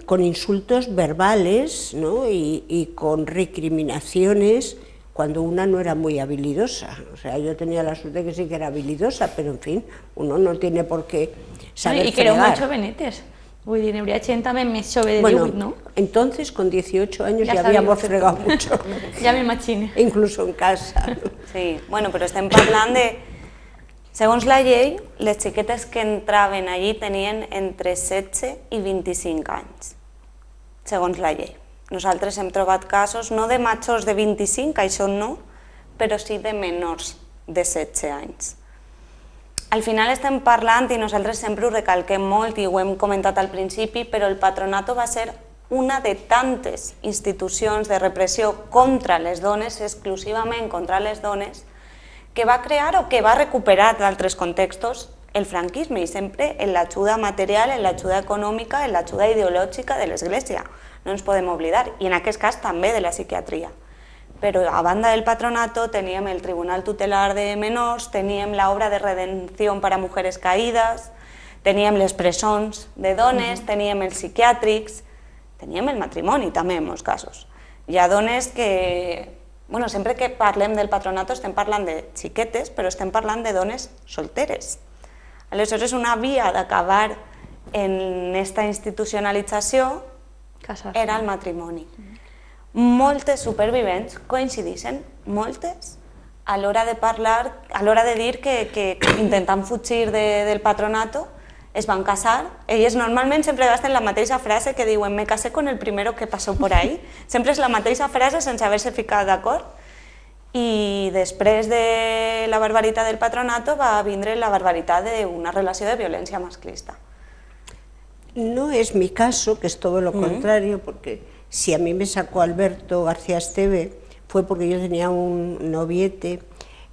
con insultos verbales, ¿no? y con recriminaciones cuando una no era muy habilidosa. O sea, yo tenía la suerte que sí que era habilidosa, pero en fin, uno no tiene por qué saber fregar. I que éreu molt jovenetes. Vull dir, n'hi hauria gent també més jove de 18, ¿no? Entonces, con 18 años ya habíamos fregado mucho. Ja m'imagino. Incluso en casa. Sí, bueno, però estem parlant de... Segons la llei, les xiquetes que entraven allí tenien entre 16 i 25 anys. segons la llei. Nosaltres hem trobat casos, no de majors de 25, això no, però sí de menors de 16 anys. Al final estem parlant, i nosaltres sempre ho recalquem molt i ho hem comentat al principi, però el Patronato va ser una de tantes institucions de repressió contra les dones, exclusivament contra les dones, que va crear o que va recuperar d'altres contextos el franquisme, i sempre en l'ajuda material, en l'ajuda econòmica, en l'ajuda ideològica de l'Església. No ens podem oblidar, i en aquest cas també de la psiquiatria. Però a banda del Patronato teníem el Tribunal Tutelar de Menors, teníem l'obra de redenció per a mujeres caïdes, teníem les presons de dones, teníem els psiquiàtrics, teníem el matrimoni també en molts casos. Hi ha dones que, bueno, sempre que parlem del Patronato estem parlant de xiquetes, però estem parlant de dones solteres. Aleshores, una via d'acabar en aquesta institucionalització era el matrimoni. Moltes supervivents coincideixen, moltes, a l'hora de parlar, a l'hora de dir que intentant fugir del Patronato es van casar. Elles normalment sempre gasten la mateixa frase que diuen «me casé con el primero que pasó por ahí». Sempre és la mateixa frase sense haver-se ficat d'acord. I després de la barbaritat del Patronato va vindre la barbaritat d'una relació de violència masclista. No es mi caso, que es todo lo contrario, porque si a mí me sacó Alberto García Esteve fue porque yo tenía un noviete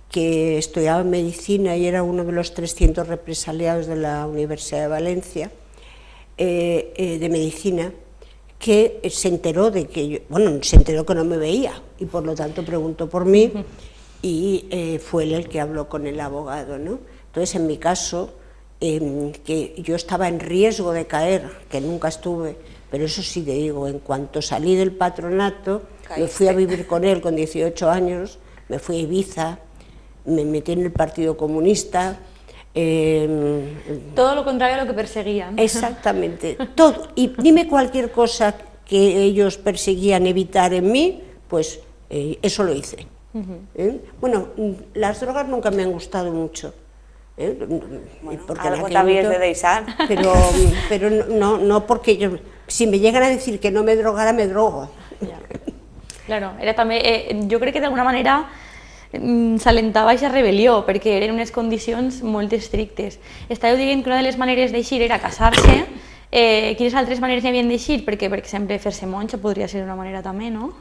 que estudiaba medicina y era uno de los 300 represaliados de la Universidad de Valencia de medicina, que se enteró de que yo, bueno, se enteró que no me veía y por lo tanto preguntó por mí y fue él el que habló con el abogado, ¿no? Entonces, en mi caso, que yo estaba en riesgo de caer, que nunca estuve, pero eso sí te digo, en cuanto salí del Patronato, me fui a vivir con él con 18 años, me fui a Ibiza, me metí en el Partido Comunista. Todo lo contrario a lo que perseguían. Exactamente, todo. Y dime cualquier cosa que ellos perseguían evitar en mí, pues eso lo hice. Bueno, las drogas nunca me han gustado mucho. Bueno, algo te habías de deixar. Pero no porque yo, si me llegan a decir que no me drogara, me drogo. Ja. Claro, era també, jo crec que d'alguna manera s'alentava aquesta rebel·lió, perquè eren unes condicions molt estrictes. Estàveu dient que una de les maneres d'eixir era casar-se. Quines altres maneres hi havien d'eixir? Perquè, per exemple, fer-se monja podria ser una manera també, no?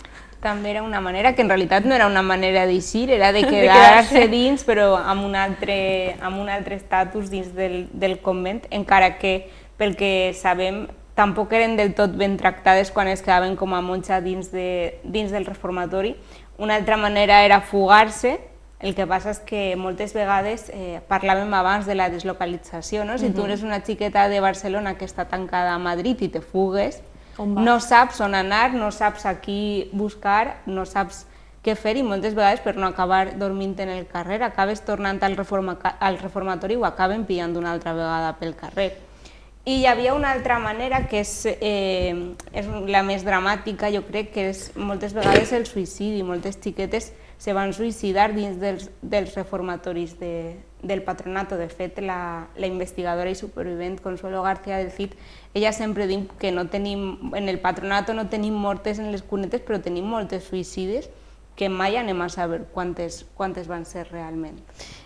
També era una manera que en realitat no era una manera d'eixir, era de quedar-se dins, però amb un altre estatus dins del convent, encara que, pel que sabem, tampoc eren del tot ben tractades quan es quedaven com a monja dins del reformatori. Una altra manera era fugar-se, el que passa és que moltes vegades parlàvem abans de la deslocalització, no? Si tu eres una xiqueta de Barcelona que està tancada a Madrid i te fugues, no saps on anar, no saps a qui buscar, no saps què fer i moltes vegades per no acabar dormint en el carrer acabes tornant al reformatori o acaben pillant una altra vegada pel carrer. I hi havia una altra manera que és la més dramàtica, jo crec, que és moltes vegades el suïcidi. Moltes xiquetes se van suïcidar dins dels reformatoris del Patronato. De fet, la investigadora i supervivent Consuelo García del CID, ella sempre diu que en el Patronato no tenim mortes en les cunetes, però tenim moltes suïcides que mai anem a saber quantes van ser realment.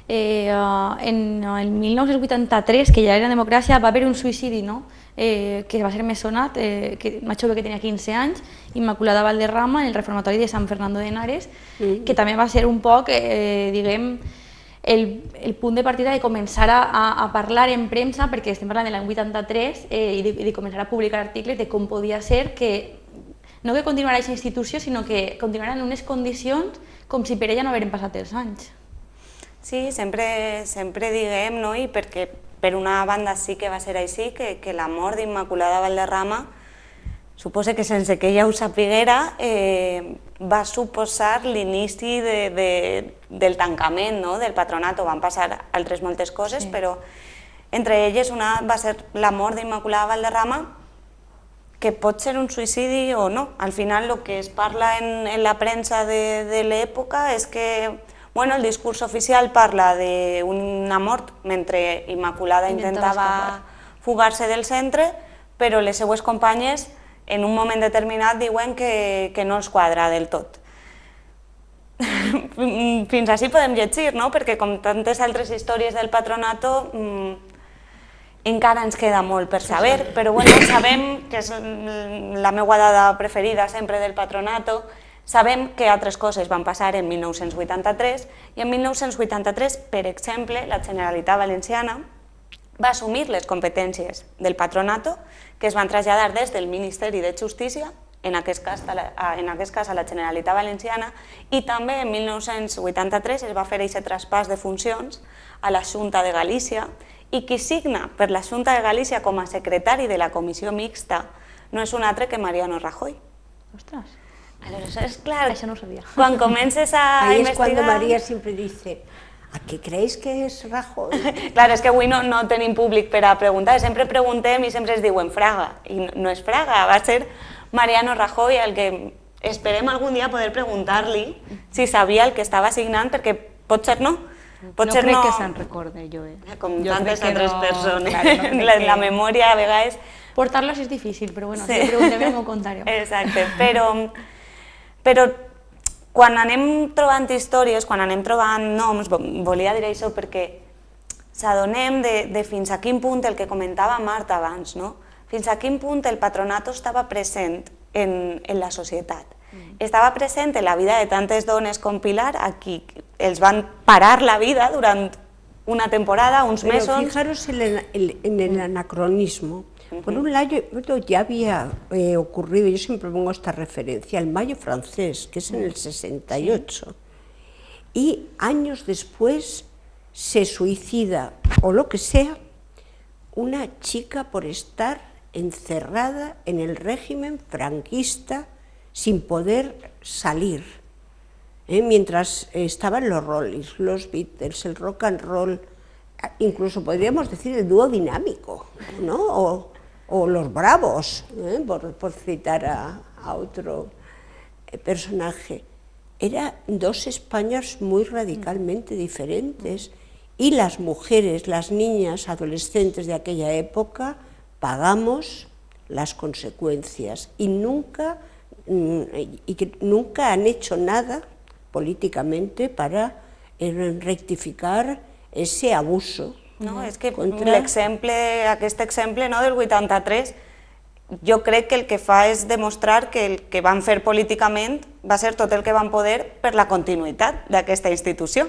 En el 1983, que ja era democràcia, va haver un suïcidi, no? Que va ser més sonat, una jove que tenia 15 anys, Immaculada Valderrama, en el reformatori de Sant Fernando de Henares, que també va ser un poc, diguem, el punt de partida de començar a parlar en premsa, perquè estem parlant de l'any 83, i de començar a publicar articles de com podia ser que no que continuarà aquesta institució, sinó que continuarà en unes condicions com si per ella no hagueren passat els anys. Sí, sempre diguem, no? I perquè per una banda sí que va ser així, que la mort d'Immaculada Valderrama suposa que sense que ella ho sapiguera va suposar l'inici del tancament del Patronato. Van passar altres moltes coses, però entre elles una va ser la mort d'Immaculada Valderrama, que pot ser un suïcidi o no. Al final el que es parla en la premsa de l'època és que el discurs oficial parla d'una mort mentre Immaculada intentava fugar-se del centre, però les seues companyes en un moment determinat diuen que no els quadra del tot. Fins així podem llegir, no? Perquè com tantes altres històries del patronato encara ens queda molt per saber, però bueno, sabem, que és la meva dada preferida sempre del patronato, sabem que altres coses van passar en 1983 i en 1983, per exemple, la Generalitat Valenciana va assumir les competències del patronato que es van traslladar des del Ministeri de Justícia, en aquest cas a la Generalitat Valenciana, i també en 1983 es va fer aquest traspàs de funcions a la Xunta de Galícia, i qui signa per la Xunta de Galícia com a secretari de la comissió mixta no és un altre que Mariano Rajoy. Ostres, Aleshores, clar, això no ho sabia. quan comences a Ahí es investigar... cuando María siempre dice, ¿a qué creéis que es Rajoy? Clar, és que avui no tenim públic per a preguntar, sempre preguntem i sempre es diuen Fraga, i no és Fraga, va ser Mariano Rajoy, el que esperem algun dia poder preguntar-li si sabia el que estava signant, perquè potser no. No crec que se'n recorde, jo. Com Jo tantes crec que altres no, persones. claro, no crec La que- memòria a vegades... Portarlos es difícil, pero bueno, si le pregunté me contaré. Exacte, però quan anem trobant històries, quan anem trobant noms, volia dir això perquè s'adonem de fins a quin punt el que comentava Marta abans, no? Fins a quin punt el patronato estava present en la societat. Estava present en la vida de tantes dones com Pilar, a qui els van parar la vida durant una temporada, uns Pero mesos. fijaros en el anacronismo. Por un lado, ya había ocurrido, yo siempre pongo esta referencia, el Mayo francés, que es en el 68. Y años después se suicida, o lo que sea, una chica por estar encerrada en el régimen franquista sin poder salir. Mientras estaban los Rollins, los Beatles, el rock and roll, incluso podríamos decir el dúo dinámico, ¿no? O los Bravos, por citar a otro personaje. Eran dos Españas muy radicalmente diferentes y las mujeres, las niñas, adolescentes de aquella época pagamos las consecuencias y que nunca han hecho nada políticamente para rectificar ese abuso. No, és que aquest exemple del 83, jo crec que el que fa és demostrar que el que van fer políticament va ser tot el que van poder per la continuïtat d'aquesta institució.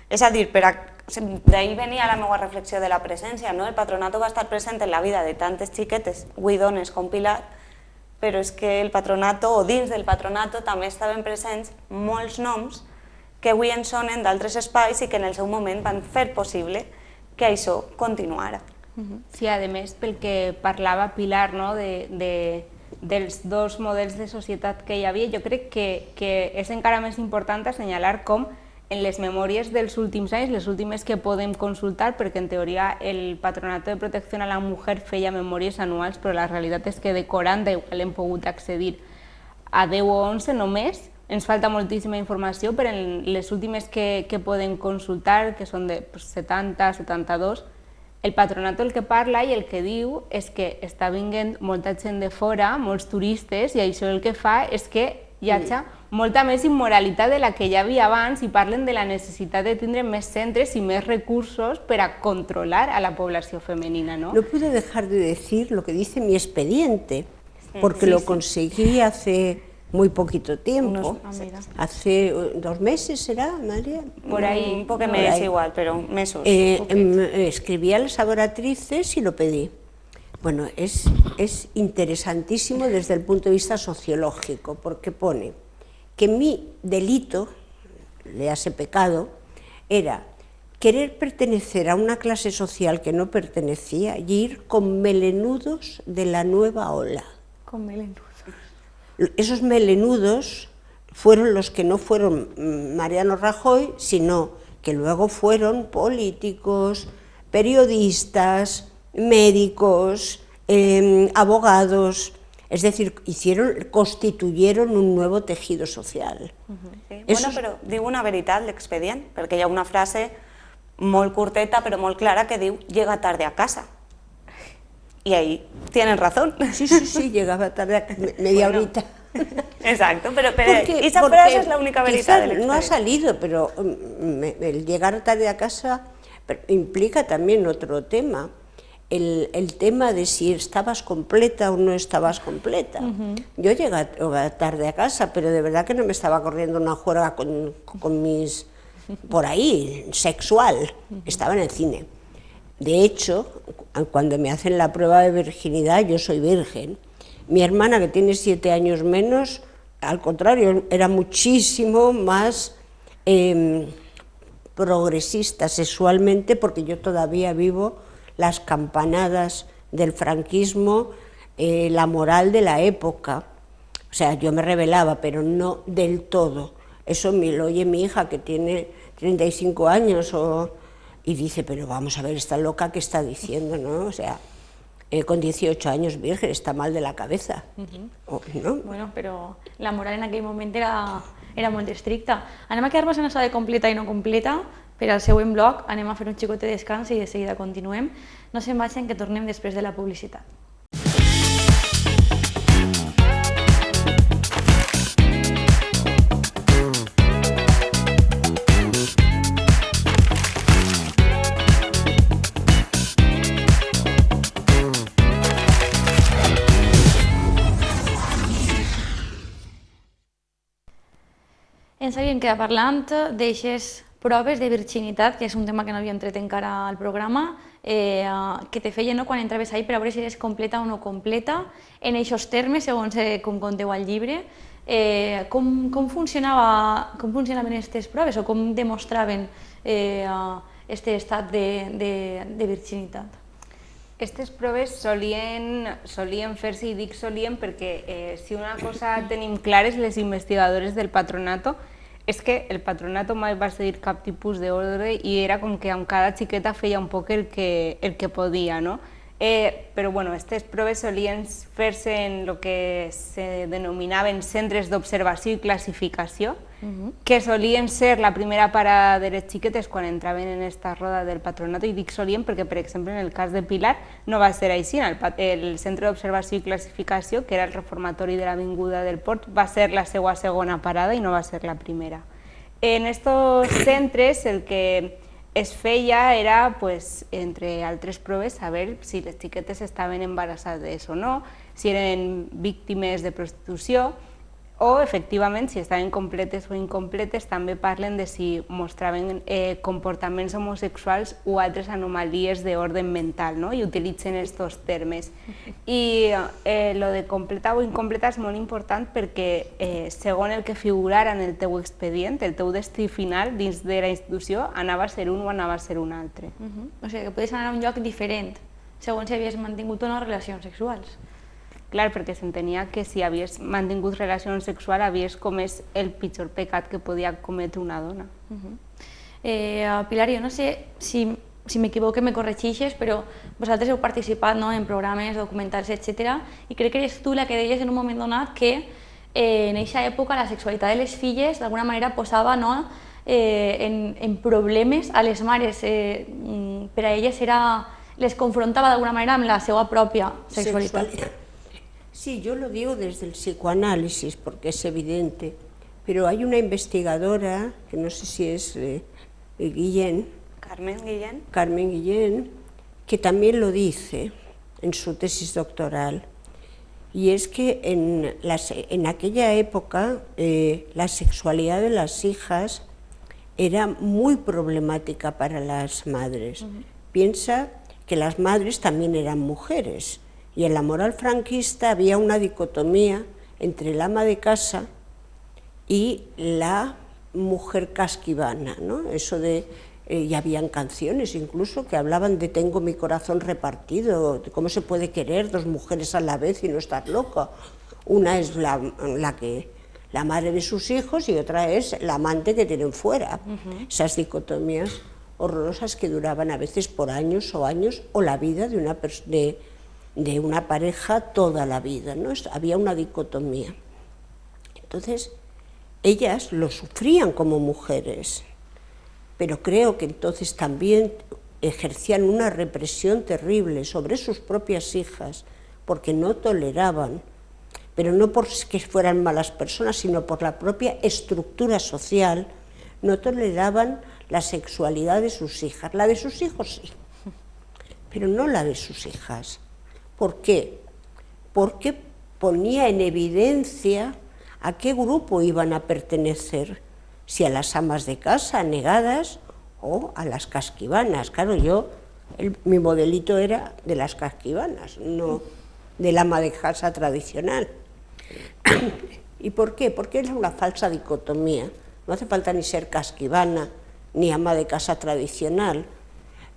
És a dir, d'ahir venia la meva reflexió de la presència, no? El patronato va estar present en la vida de tantes xiquetes, avui dones com Pilar, però és que el patronato, o dins del patronato, també estaven presents molts noms que avui ens sonen d'altres espais i que en el seu moment van fer possible que això continuara. Sí, a més, pel que parlava Pilar, no? dels dos models de societat que hi havia, jo crec que és encara més important assenyalar com en les memòries dels últims anys, les últimes que podem consultar, perquè en teoria el Patronato de Protecció a la Mujer feia memòries anuals, però la realitat és que de 40 igual hem pogut accedir a 10 o 11 només. Ens falta moltíssima informació, però en les últimes que podem consultar, que són de 70, 72, el patronato el que parla i el que diu és que està vinguent molta gent de fora, molts turistes, i això el que fa és que hi hagi molta més immoralitat de la que hi havia abans i parlen de la necessitat de tindre més centres i més recursos per a controlar a la població femenina, ¿no? No puedo dejar de decir lo que dice mi expediente, porque lo conseguí hace muy poquito tiempo, hace 2 meses, ¿será, María? Por ahí, un poco més igual, però mesos. Escribí a las adoratrices y lo pedí. Bueno, es interesantísimo desde el punto de vista sociológico, porque pone que mi delito, léase pecado, era querer pertenecer a una clase social que no pertenecía y ir con melenudos de la nueva ola. Con melenudos. Esos melenudos fueron los que no fueron Mariano Rajoy, sino que luego fueron políticos, periodistas, médicos, abogados, es decir, constituyeron un nuevo tejido social. Sí. Bueno, però diu una veritat l'expedient, perquè hi ha una frase molt curteta però molt clara que diu «llega tarde a casa». Y ahí tienen razón. Sí, llegaba tarde, media horita. Exacto, pero esa frase es la única verídica del expediente. No ha salido, pero el llegar tarde a casa implica también otro tema. El tema de si estabas completa o no estabas completa. Yo llegué tarde a casa, pero de verdad que no me estaba corriendo una juerga con mis... por ahí, sexual. Estaba en el cine. De hecho, cuando me hacen la prueba de virginidad, yo soy virgen. Mi hermana, que tiene 7 años menos, al contrario, era muchísimo más progresista sexualmente, porque yo todavía vivo las campanadas del franquismo, la moral de la época. O sea, yo me rebelaba, pero no del todo. Eso lo oye mi hija, que tiene 35 años, y dice, pero vamos a ver, esta loca que está diciendo, ¿no? O sea, con 18 años virgen, está mal de la cabeza, ¿no? Bueno, però la moral en aquell moment era molt estricta. Anem a quedar-nos en això de completa i no completa. Per al següent bloc anem a fer un xicot de descans i de seguida continuem. No se'n vagin, que tornem després de la publicitat. Ens havíem quedat parlant d'aixes proves de virginitat, que és un tema que no havíem tret encara al programa, que te feien quan entraves ahí per a veure si eres completa o no completa, en aquests termes, segons com conteu al llibre. Com funcionaven aquestes proves o com demostraven aquest estat de virginitat? Aquestes proves solien fer-se, i dic solien perquè si una cosa tenim clares les investigadores del patronato és que el patronato mai va seguir cap tipus d'ordre i era com que amb cada xiqueta feia un poc el que podia, no? Però bueno, aquestes proves solien fer-se en el que se denominaven centres d'observació i classificació, que solien ser la primera parada de les xiquetes quan entraven en esta roda del patronato, i dic solien perquè, per exemple, en el cas de Pilar no va ser així. El centre d'observació i classificació, que era el reformatori de l'Avinguda del Port, va ser la seva segona parada i no va ser la primera. En aquests centres el que es feia era, entre altres proves, saber si les xiquetes estaven embarassades o no, si eren víctimes de prostitució o, efectivament, si estaven completes o incompletes. També parlen de si mostraven comportaments homosexuals o altres anomalies d'ordre mental, i utilitzen aquests termes. I lo de completa o incompleta és molt important perquè, segons el que figurara en el teu expedient, el teu destí final dins de la institució anava a ser un o anava a ser un altre. O sigui, que podies anar a un lloc diferent segons si havies mantingut o no relacions sexuals. Clar, perquè s'entenia que si havies mantingut relacions sexuals havies comès el pitjor pecat que podia cometre una dona. Pilar, jo no sé si m'equivoco, me corregeixes, però vosaltres heu participat en programes, documentals, etc. I crec que eres tu la que deies en un moment donat que en aquesta època la sexualitat de les filles d'alguna manera posava en problemes a les mares. Per a elles les confrontava d'alguna manera amb la seva pròpia sexualitat. Sí, yo lo digo desde el psicoanálisis porque es evidente, pero hay una investigadora, que no sé si es Guillén, Carmen Guillén, que también lo dice en su tesis doctoral, y es que en aquella época la sexualidad de las hijas era muy problemática para las madres. Piensa que las madres también eran mujeres. Y en la moral franquista había una dicotomía entre el ama de casa y la mujer casquivana, ¿no? Eso de, y habían canciones incluso que hablaban de tengo mi corazón repartido, de cómo se puede querer dos mujeres a la vez y no estar loca. Una es la madre de sus hijos y otra es la amante que tienen fuera. Esas dicotomías horrorosas que duraban a veces por años o la vida de una pareja toda la vida, ¿no? Había una dicotomía. Entonces, ellas lo sufrían como mujeres, pero creo que entonces también ejercían una represión terrible sobre sus propias hijas, porque no toleraban, pero no porque fueran malas personas, sino por la propia estructura social, no toleraban la sexualidad de sus hijas. La de sus hijos sí, pero no la de sus hijas. ¿Por qué? Porque ponía en evidencia a qué grupo iban a pertenecer, si a las amas de casa negadas o a las casquivanas. Claro, mi modelito era de las casquivanas, no del ama de casa tradicional. ¿Y por qué? Porque es una falsa dicotomía. No hace falta ni ser casquivana ni ama de casa tradicional.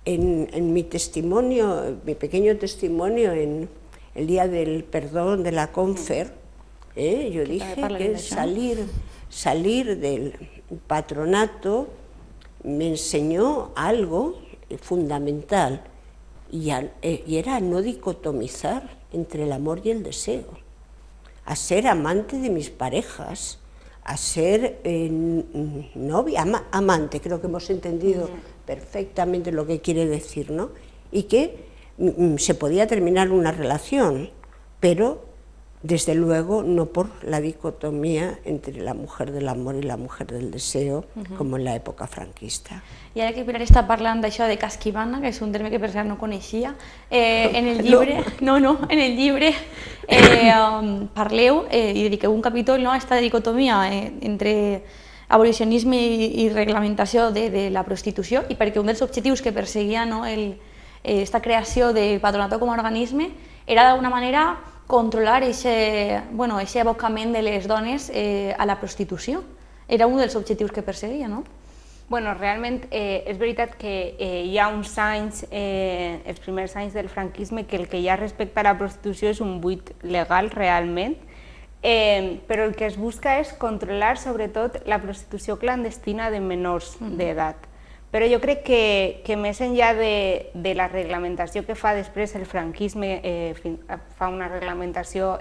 En mi testimonio, mi pequeño testimonio en el día del perdón de la Confer, yo dije que salir del patronato me enseñó algo fundamental y era no dicotomizar entre el amor y el deseo, a ser amante de mis parejas, a ser novia, amante, creo que hemos entendido perfectamente lo que quiere decir, ¿no? Y que se podía terminar una relación, pero desde luego no por la dicotomía entre la mujer del amor y la mujer del deseo, com en l'època franquista. I ara que Pilar està parlant d'això de casquivana, que és un terme que per cert no coneixia, en el llibre, en el llibre parleu i dediqueu un capítol a aquesta dicotomia entre abolicionisme i reglamentació de la prostitució, i perquè un dels objectius que perseguia aquesta creació del patronato com a organisme era d'alguna manera controlar aquest abocament de les dones a la prostitució. Era un dels objectius que perseguia, no? Bueno, realment és veritat que hi ha uns anys, els primers anys del franquisme, que el que hi ha respecte a la prostitució és un buit legal realment, però el que es busca és controlar sobretot la prostitució clandestina de menors d'edat. Però jo crec que més enllà de la reglamentació que fa després el franquisme, fa una reglamentació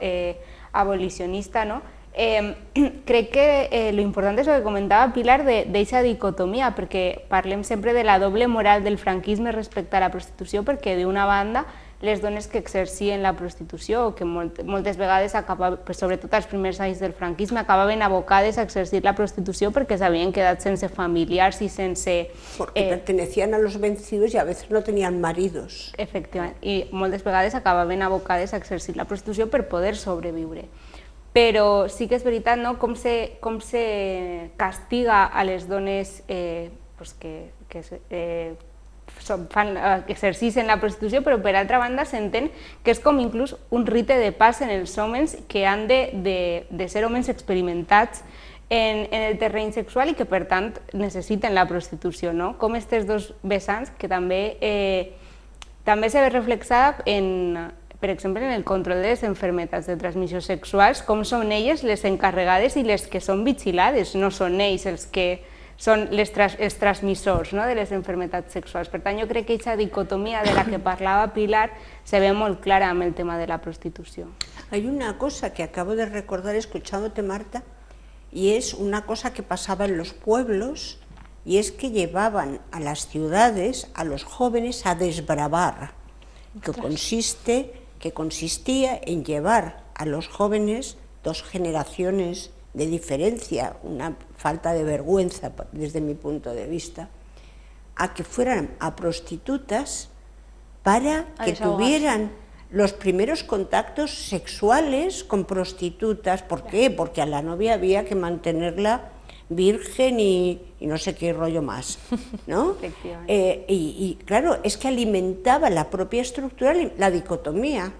abolicionista, crec que l'important és el que comentava Pilar d'aquesta dicotomia, perquè parlem sempre de la doble moral del franquisme respecte a la prostitució, perquè d'una banda les dones que exercien la prostitució, que moltes vegades, sobretot als primers anys del franquisme, acabaven abocades a exercir la prostitució perquè s'havien quedat sense familiars i sense... Porque pertenecían a los vencidos y a veces no tenían maridos. Efectivament, i moltes vegades acabaven abocades a exercir la prostitució per poder sobreviure. Però sí que és veritat com se castiga a les dones que exercicen la prostitució, però per altra banda s'entén que és com inclús un rite de pas en els homes que han de ser homes experimentats en el terreny sexual i que per tant necessiten la prostitució, com aquests dos vessants que també se ve reflexada per exemple en el control de les malalties de transmissió sexuals, com són elles les encarregades i les que són vigilades, no són ells els que són els transmissors de les malalties sexuals. Per tant, jo crec que aquesta dicotomia de la que parlava Pilar se ve molt clara amb el tema de la prostitució. Hay una cosa que acabo de recordar escuchándote, Marta, y es una cosa que pasaba en los pueblos, y es que llevaban a las ciudades a los jóvenes a desbravar, que consistía en llevar a los jóvenes 2 generaciones de diferencia, una falta de vergüenza desde mi punto de vista, a que fueran a prostitutas para que tuvieran los primeros contactos sexuales con prostitutas. ¿Por qué? Porque a la novia había que mantenerla virgen y no sé qué rollo más, ¿no? Y claro, es que alimentaba la propia estructura, la dicotomía.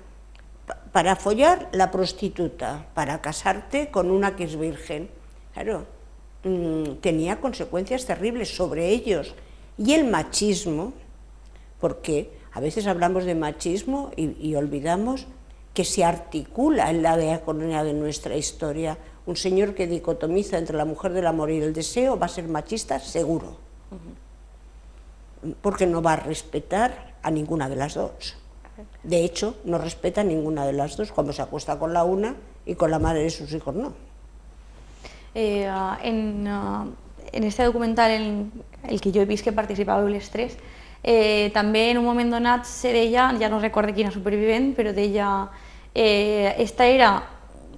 Para follar, la prostituta; para casarte con una que es virgen. Claro, tenía consecuencias terribles sobre ellos. Y el machismo, porque a veces hablamos de machismo y olvidamos que se articula en la diaconía de nuestra historia. Un señor que dicotomiza entre la mujer del amor y el deseo va a ser machista seguro, porque no va a respetar a ninguna de las dos. De hecho, no respeta a ninguna de las dos cuando se acuesta con la una y con la madre de sus hijos no. En este documental en el que jo he vist que participàveu les tres, També en un moment donat se deia, ja no recordo quina supervivent, però deia esta era,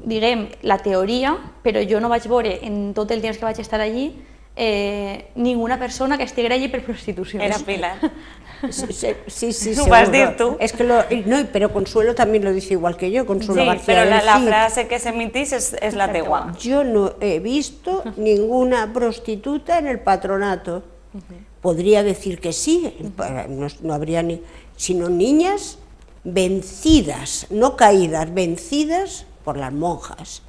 diguem, la teoria, però jo no vaig veure en tot el temps que vaig estar allí ninguna persona que estiguera allí per prostitució. Era Pilar. Sí, Lo vas a decir tú. Es que no, pero Consuelo también lo dice igual que yo, Consuelo Sí, García pero del la Cid. frase que se emitís es la tegua. Yo no he visto ninguna prostituta en el patronato. Podría decir que sí, no habría ni, sino niñas vencidas, no caídas, vencidas por las monjas.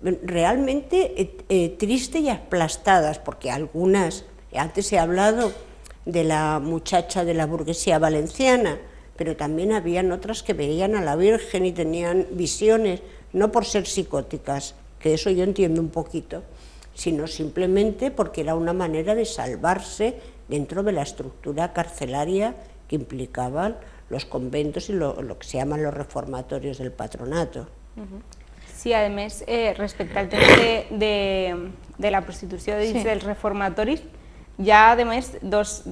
Realmente triste y aplastadas, porque algunas, antes he hablado de la muchacha de la burguesía valenciana, pero también habían otras que veían a la Virgen y tenían visiones, no por ser psicóticas, que eso yo entiendo un poquito, sino simplemente porque era una manera de salvarse dentro de la estructura carcelaria que implicaban los conventos y lo que se llaman los reformatorios del patronato. Sí, a més, respecte al tema de la prostitució dins dels reformatoris, hi ha, a més, dos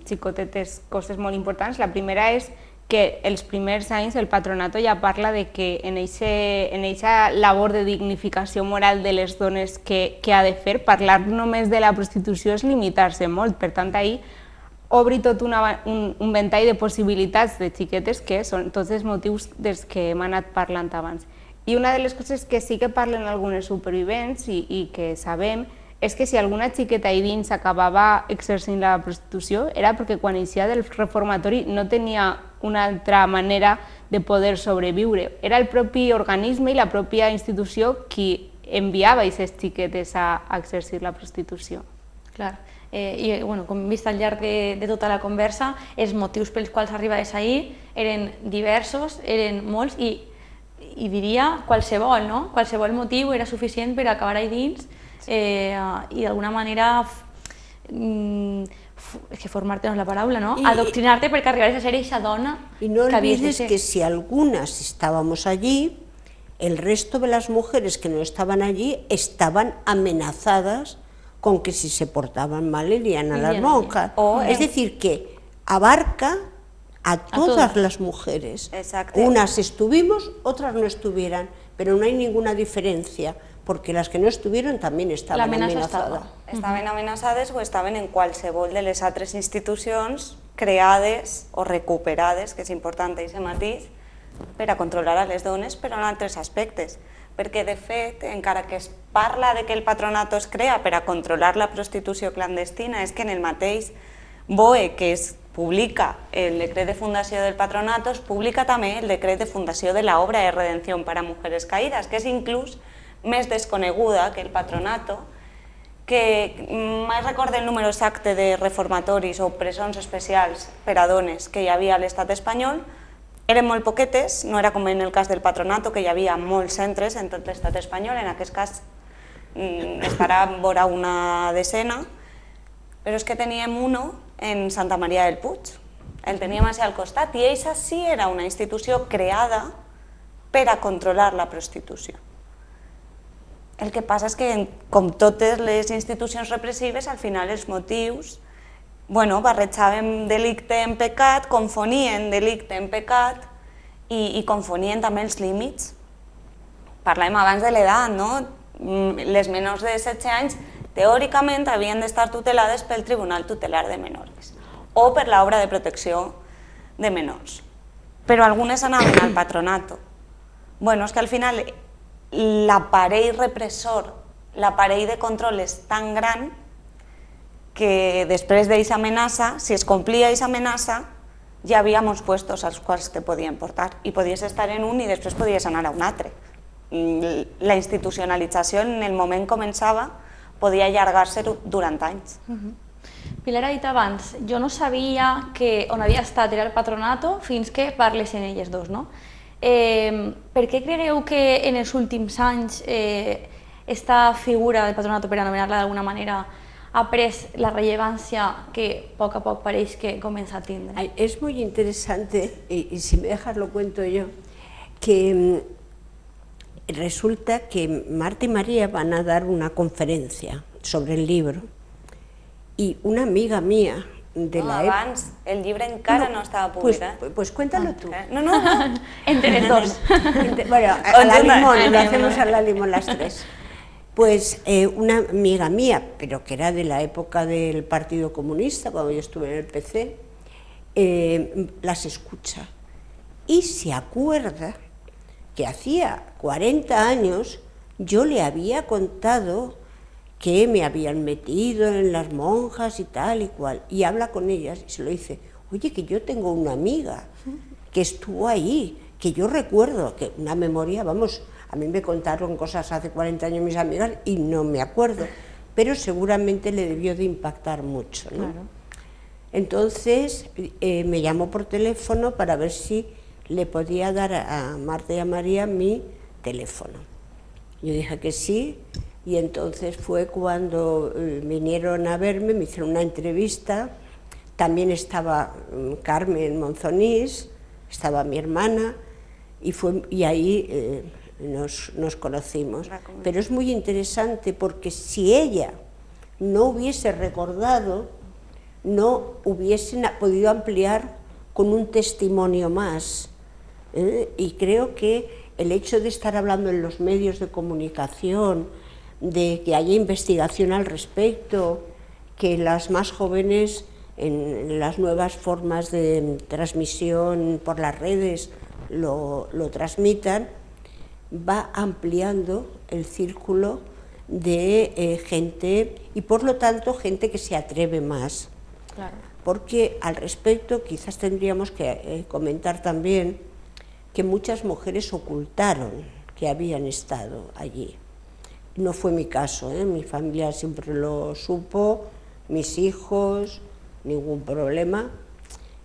xicotetes coses molt importants. La primera és que els primers anys el patronato ja parla de que en aquesta labor de dignificació moral de les dones que ha de fer, parlar només de la prostitució és limitar-se molt. Per tant, ahir obri tot un ventall de possibilitats de xiquetes que són tots els motius dels que hem anat parlant abans. I una de les coses que sí que parlen algunes supervivents i que sabem és que si alguna xiqueta ahí dins acabava exercint la prostitució era perquè quan eixia del reformatori no tenia una altra manera de poder sobreviure. Era el propi organisme i la pròpia institució qui enviava aquestes xiquetes a exercir la prostitució. Clar. I com hem vist al llarg de tota la conversa, els motius pels quals arribaves ahir eren diversos, eren molts i diria qualsevol, no? Qualsevol motiu era suficient per acabar allà dins i d'alguna manera és que formar-te no és la paraula, ¿no? Adoctrinar-te perquè arribares a ser esa dona que havies de ser. Y no olvides que si algunas estábamos allí, el resto de las mujeres que no estaban allí estaban amenazadas con que si se portaban mal irían a las monjas. Es decir, que abarca a todas las mujeres. Exacto. Unas estuvimos, otras no estuvieran, pero no hay ninguna diferencia, porque las que no estuvieron también estaban amenazadas. Estaven amenaçades o estaven en qualsevol de les altres institucions creades o recuperades, que és important aquest matís, per a controlar a les dones, però en altres aspectes. Perquè, de fet, encara que es parla de que el patronato es crea per a controlar la prostitució clandestina, és que en el mateix BOE que es publica el decret de fundació del patronato, es publica també el decret de fundació de la obra de redenció per a mujeres caídas, que és inclús més desconeguda que el patronato, que mai recordo el número exacte de reformatoris o presons especials per a dones que hi havia a l'estat espanyol. Eren molt poquetes, no era com en el cas del patronato, que hi havia molts centres en tot l'estat espanyol, en aquest cas estarà vora una decena, però és que teníem uno en Santa Maria del Puig, el teníem així al costat, i eixa sí era una institució creada per a controlar la prostitució. El que passa és que, com totes les institucions repressives, al final els motius barrejaven delicte en pecat, confonien delicte en pecat i confonien també els límits. Parlàvem abans de l'edat, no? Les menors de 16 anys teòricament havien d'estar tutelades pel Tribunal Tutelar de Menores o per l'obra de protecció de menors. Però algunes anaven al patronato. És que al final l'aparell repressor, l'aparell de control és tan gran que després d'aquesta amenaça, si es complia aquesta amenaça, hi havia molts puestos als quals te podien portar i podies estar en un i després podies anar a un altre. La institucionalització en el moment començava, podia allargar-se durant anys. Pilar ha dit abans, jo no sabia que on havia estat era el patronato fins que parles en elles dos, no? Per què cregueu que en els últims anys esta figura del patronato, per anomenar-la d'alguna manera, ha pres la rellevància que a poc pareix que comença a tindre? Es muy interesante, y si me dejas lo cuento yo, que resulta que Marta y María van a dar una conferencia sobre el libro y una amiga mía de No, la abans, el llibre encara no estava publicat. Pues cuéntalo tú. No, no, no. Entre los dos. Bueno, a la limón, lo hacemos a la limón las tres. Pues una amiga mía, pero que era de la época del Partido Comunista, cuando yo estuve en el PC, las escucha y se acuerda que hacía 40 años yo le había contado que me habían metido en las monjas y tal y cual, y habla con ellas y se lo dice, oye, que yo tengo una amiga que estuvo ahí, que yo recuerdo, que una memoria, vamos, a mí me contaron cosas hace 40 años mis amigas y no me acuerdo, pero seguramente le debió de impactar mucho, ¿no? Claro. Entonces me llamó por teléfono para ver si le podía dar a Marta y a María mi teléfono. Yo dije que sí, y entonces fue cuando vinieron a verme, me hicieron una entrevista, también estaba Carmen Monzonís, estaba mi hermana, y ahí nos conocimos. Pero es muy interesante porque si ella no hubiese recordado, no hubiesen podido ampliar con un testimonio más. Y creo que el hecho de estar hablando en los medios de comunicación, de que haya investigación al respecto, que las más jóvenes en las nuevas formas de transmisión por las redes lo transmitan, va ampliando el círculo de gente y por lo tanto gente que se atreve más. Claro. Porque al respecto quizás tendríamos que comentar también que muchas mujeres ocultaron que habían estado allí. No fue mi caso, mi familia siempre lo supo, mis hijos, ningún problema,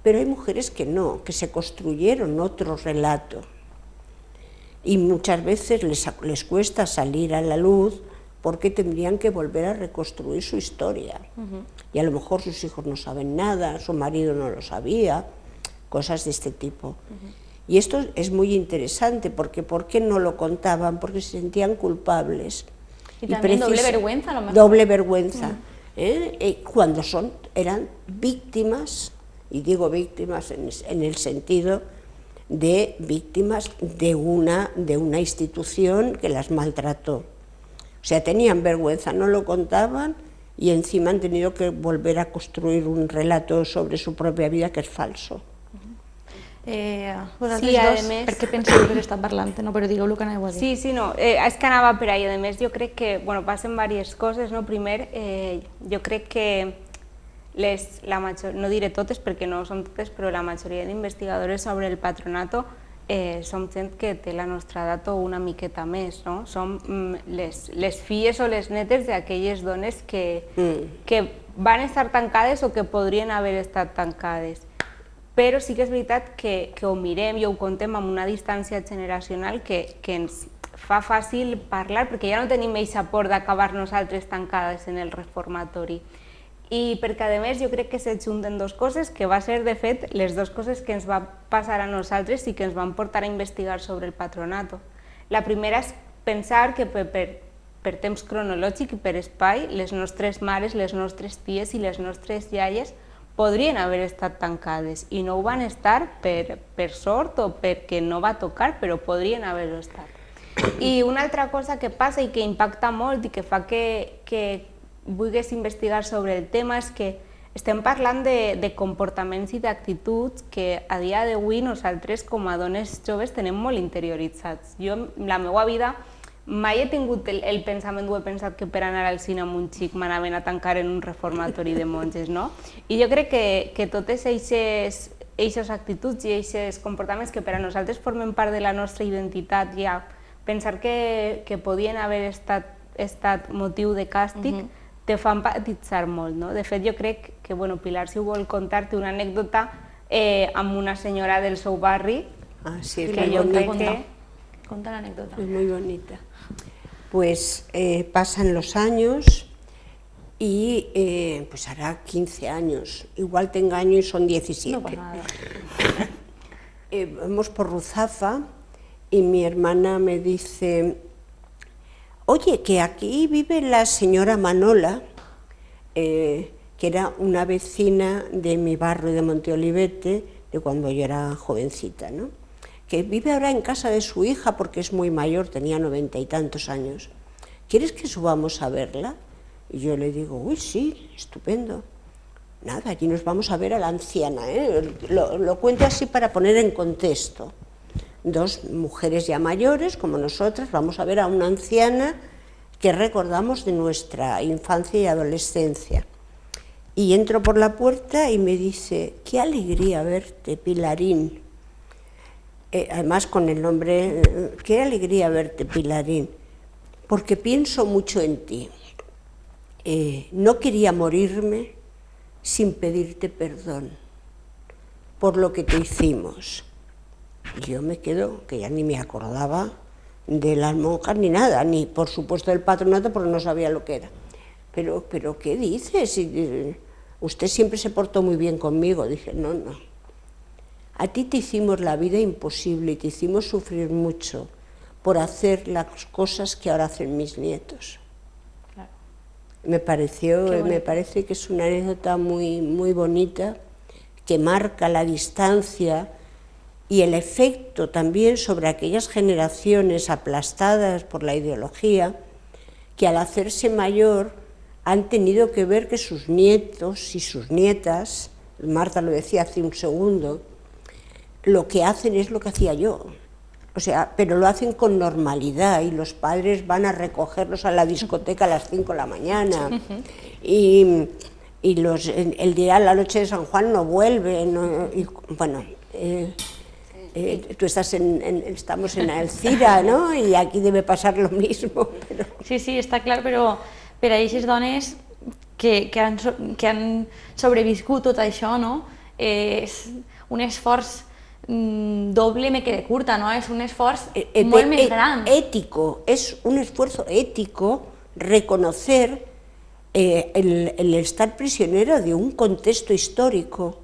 pero hay mujeres que no, que se construyeron otro relato y muchas veces les cuesta salir a la luz porque tendrían que volver a reconstruir su historia. Y a lo mejor sus hijos no saben nada, su marido no lo sabía, cosas de este tipo. Y esto es muy interesante porque ¿por qué no lo contaban? Porque se sentían culpables. Y también doble vergüenza, a lo mejor. Doble vergüenza. Cuando eran víctimas, y digo víctimas en el sentido de víctimas de una institución que las maltrató. O sea, tenían vergüenza, no lo contaban y encima han tenido que volver a construir un relato sobre su propia vida que es falso. Sí, a més... Per què penseu que està parlant? No, però digueu el que aneu a dir. Sí, sí, no, és que anava per ahí. A més, jo crec que, bueno, passen diverses coses, no? Primer, jo crec que no diré totes perquè no són totes, però la majoria d'investigadores sobre el patronato som gent que té la nostra edat o una miqueta més, no? Som les filles o les netes d'aquelles dones que van estar tancades o que podrien haver estat tancades. Però sí que és veritat que ho mirem i ho contem amb una distància generacional que ens fa fàcil parlar perquè ja no tenim aquesta por d'acabar nosaltres tancades en el reformatori. I perquè a més jo crec que s'ajunten dues coses que va ser de fet les dues coses que ens va passar a nosaltres i que ens van portar a investigar sobre el patronato. La primera és pensar que per temps cronològic i per espai les nostres mares, les nostres ties i les nostres iaies podrien haver estat tancades i no ho van estar per sort o perquè no va tocar, però podrien haver-ho estat. I una altra cosa que passa i que impacta molt i que fa que vulguis investigar sobre el tema és que estem parlant de comportaments i d'actituds que a dia d'avui nosaltres com a dones joves tenem molt interioritzats. Jo, la meva vida, mai he tingut el pensament o he pensat que per anar al cine amb un xic m'anaven a tancar en un reformatori de monges, no? I jo crec que totes aquestes actituds i aquests comportaments que per a nosaltres formen part de la nostra identitat ja, pensar que podien haver estat motiu de càstig, te fa empatitzar molt, no? De fet, jo crec que, bueno, Pilar, si ho vol contar, té una anècdota amb una senyora del seu barri. Ah, sí, que jo crec que... Conta la anécdota. Es muy bonita. Pues pasan los años y pues hará 15 años, igual te engaño y son 17. No pasa nada. Vamos por Ruzafa y mi hermana me dice, oye, que aquí vive la señora Manola, que que era una vecina de mi barrio de Monteolivete, de cuando yo era jovencita, ¿no? Que vive ahora en casa de su hija porque es muy mayor, tenía 90 y tantos años. ¿Quieres que subamos a verla? Y yo le digo, uy, sí, estupendo. Nada, allí nos vamos a ver a la anciana, ¿eh? Lo cuento así para poner en contexto. Dos mujeres ya mayores, como nosotras, vamos a ver a una anciana que recordamos de nuestra infancia y adolescencia. Y entro por la puerta y me dice, qué alegría verte, Pilarín. Además con el nombre, qué alegría verte, Pilarín, porque pienso mucho en ti. No quería morirme sin pedirte perdón por lo que te hicimos. Y yo me quedo, que ya ni me acordaba de las monjas ni nada, ni por supuesto del patronato porque no sabía lo que era. Pero ¿qué dices? Usted siempre se portó muy bien conmigo. Dije, no. A ti te hicimos la vida imposible y te hicimos sufrir mucho por hacer las cosas que ahora hacen mis nietos. Claro. Me parece que es una anécdota muy, muy bonita, que marca la distancia y el efecto también sobre aquellas generaciones aplastadas por la ideología, que al hacerse mayor han tenido que ver que sus nietos y sus nietas, Marta lo decía hace un segundo, lo que hacen es lo que hacía yo. O sea, pero lo hacen con normalidad y los padres van a recogerlos a la discoteca a las 5 de la mañana y el día de la noche de San Juan no vuelven. Bueno, tú estás estamos en Alcira, ¿no? Y aquí debe pasar lo mismo. Pero... Sí, està clar, però per a aquestes dones que han sobreviscut tot això, no? És un esforç doble me quedé curta, ¿no? Es un esfuerzo muy más grande. Ético, es un esfuerzo ético reconocer el estar prisionero de un contexto histórico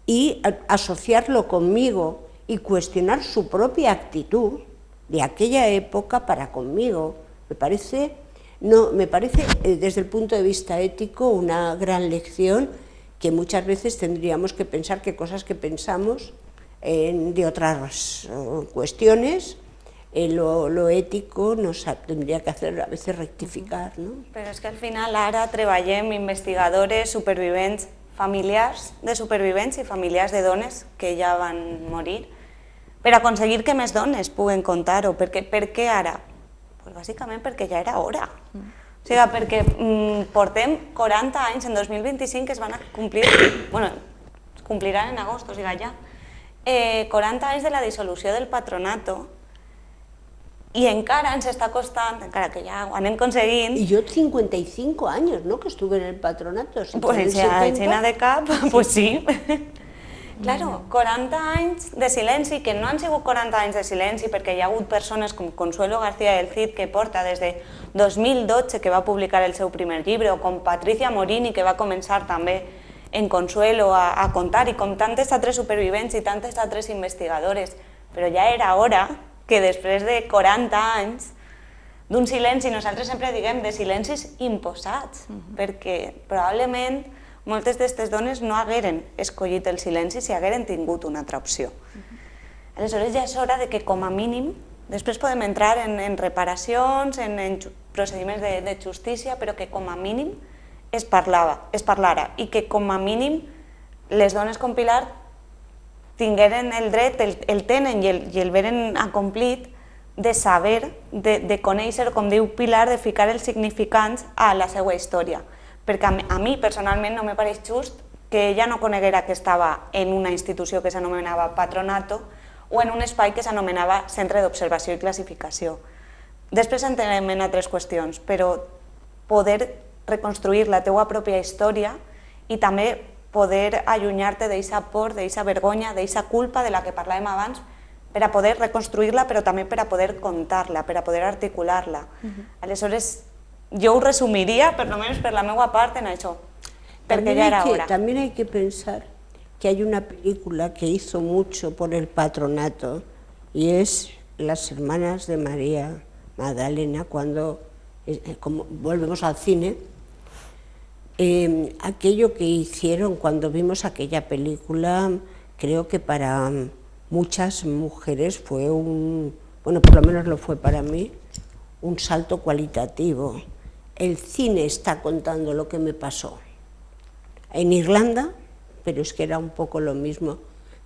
y asociarlo conmigo y cuestionar su propia actitud de aquella época para conmigo. Me parece desde el punto de vista ético una gran lección que muchas veces tendríamos que pensar que cosas que pensamos de otras cuestiones, lo ético nos tendría que hacer a veces rectificar, ¿no? Però és que al final ara treballem investigadores, supervivents, familiars de supervivents i familiars de dones que ja van morir per aconseguir que més dones puguen contar-ho. Per què ara? Pues bàsicament perquè ja era hora. O sigui, perquè portem 40 anys, en 2025 que es van complir, bueno, es compliran en agost, o sigui, ja. 40 anys de la dissolució del patronato i encara ens està costant, encara que ja ho anem conseguint... Y yo 55 años, ¿no?, que estuve en el patronato. Si pues ja, Xina de cap, pues sí. Claro, 40 anys de silenci, que no han sigut 40 anys de silenci perquè hi ha hagut persones com Consuelo García del Cid, que porta des de 2012 que va publicar el seu primer llibre, o com Patricia Morini, que va començar també en Consuelo a contar, i com tantes altres supervivents i tantes altres investigadores. Però ja era hora que després de 40 anys d'un silenci, nosaltres sempre diguem de silencis imposats, perquè probablement moltes d'aquestes dones no hagueren escollit el silenci si hagueren tingut una altra opció. Aleshores ja és hora de que com a mínim, després podem entrar en reparacions, en procediments de justícia, però que com a mínim es parlara i que com a mínim les dones com Pilar tingueren el dret, el tenen i el veren acomplit de saber, de conèixer, com diu Pilar, de ficar els significants a la seva història. Perquè a mi personalment no me pareix just que ella no coneguera que estava en una institució que s'anomenava patronato o en un espai que s'anomenava centre d'observació i classificació. Després entrem en altres qüestions, però poder reconstruir la teua pròpia història i també poder allunyar-te d'eixa por, d'eixa vergonya, d'eixa culpa de la que parlàvem abans, per a poder reconstruir-la, però també per a poder contar-la, per a poder articular-la. Aleshores, jo ho resumiria, per almenys per la meva part, en això, perquè ja era hora. También hay que pensar que hay una película que hizo mucho por el patronato y es Las hermanas de María Magdalena, cuando volvemos al cine, aquello que hicieron cuando vimos aquella película, creo que para muchas mujeres fue bueno, por lo menos lo fue para mí, un salto cualitativo. El cine está contando lo que me pasó en Irlanda, pero es que era un poco lo mismo.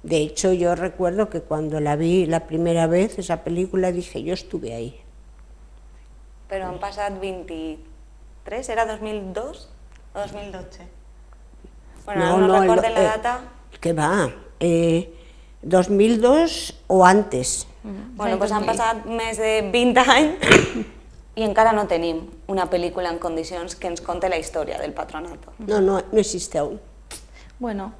De hecho, yo recuerdo que cuando la vi la primera vez, esa película, dije, yo estuve ahí. Però han passat 23, era 2002 o 2012? Bueno, no recuerdo la data. ¿Qué va? 2002 o antes. Bueno, doncs han passat més de 20 anys i encara no tenim una pel·lícula en condicions que ens conte la història del patronato. No existe aún. Bueno,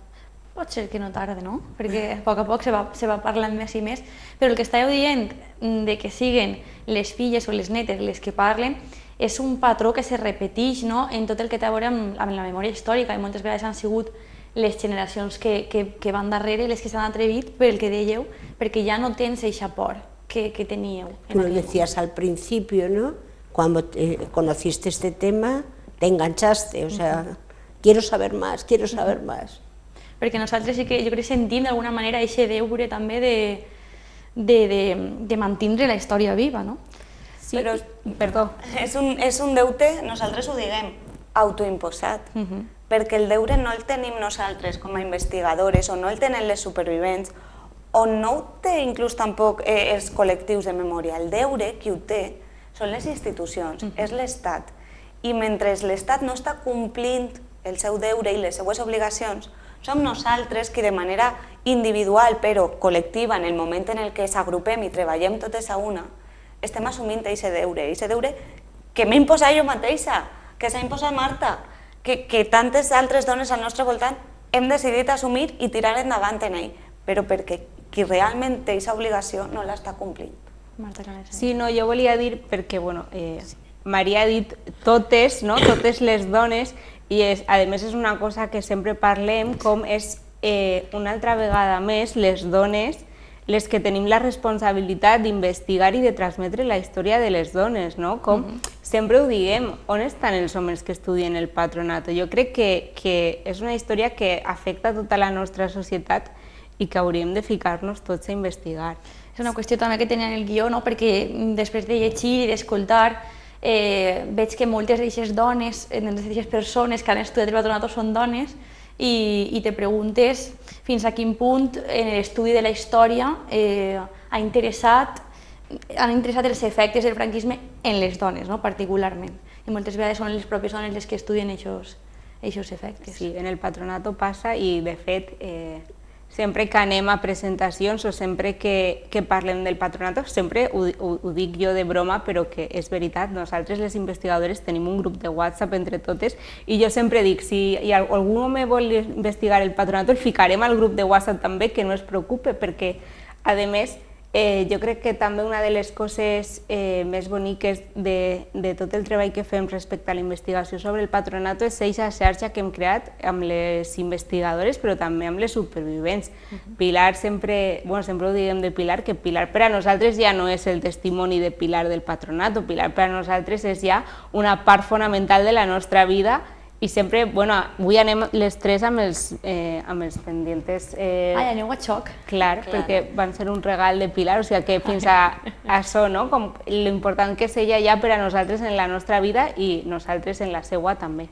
pot ser que no tarde, no? Perquè a poc se va parlant més i més, però el que estàveu dient de que siguen les filles o les netes les que parlen és un patró que se repeteix, no?, en tot el que té a veure amb la memòria històrica, i moltes vegades han sigut les generacions que van darrere les que s'han atrevit, per el que dèieu, perquè ja no tens eixa por que teníeu. Tú lo decías al principio, ¿no? Cuando conociste este tema, te enganchaste, o sea, quiero saber más, quiero saber más. Perquè nosaltres sí que jo crec que sentim d'alguna manera aquest deure també de mantindre la història viva, no? Sí, però, perdó. És un deute, nosaltres ho diguem, autoimposat, perquè el deure no el tenim nosaltres com a investigadores o no el tenen les supervivents o no ho té inclús tampoc els col·lectius de memòria. El deure, qui ho té, són les institucions, és l'Estat. I mentre l'Estat no està complint el seu deure i les seues obligacions, som nosaltres qui de manera individual però col·lectiva, en el moment en el que s'agrupem i treballem totes a una, estem assumint aquest deure que m'he imposat jo mateixa, que s'ha imposat Marta, que tantes altres dones al nostre voltant hem decidit assumir i tirar endavant en ell, però perquè qui realment té aquesta obligació no l'està complint. Sí, no, jo volia dir perquè, bueno, Maria ha dit totes, no?, totes les dones, i a més és una cosa que sempre parlem, com és una altra vegada més les dones les que tenim la responsabilitat d'investigar i de transmetre la història de les dones, no? Com sempre ho diguem, on estan els homes que estudien el patronato? Jo crec que és una història que afecta tota la nostra societat i que hauríem de ficar-nos tots a investigar. És una qüestió també que tenia en el guió, no? Perquè després de llegir i d'escoltar veig que moltes d'aquestes dones, d'aquestes persones que han estudiat el patronato són dones i te preguntes fins a quin punt en l'estudi de la història han interessat els efectes del franquisme en les dones, no? Particularment. I moltes vegades són les pròpies dones les que estudien aquests efectes. Sí, en el patronato passa i, de fet, sempre que anem a presentacions o sempre que parlem del patronato, sempre ho dic jo de broma, però que és veritat, nosaltres les investigadores tenim un grup de WhatsApp entre totes i jo sempre dic, si algú home vol investigar el patronato, el ficarem al grup de WhatsApp també, que no es preocupe, perquè, a més, jo crec que també una de les coses més boniques de tot el treball que fem respecte a la investigació sobre el patronato és aquesta xarxa que hem creat amb les investigadores, però també amb les supervivents. Pilar sempre ho diguem de Pilar, que Pilar per a nosaltres ja no és el testimoni de Pilar del patronato, Pilar per a nosaltres és ja una part fonamental de la nostra vida. I sempre, avui anem les tres amb els pendientes... Ai, aneu a xoc. Clar, perquè van ser un regal de Pilar, o sigui que fins a això, no? Com l'important que és ella ja per a nosaltres en la nostra vida i nosaltres en la seua també.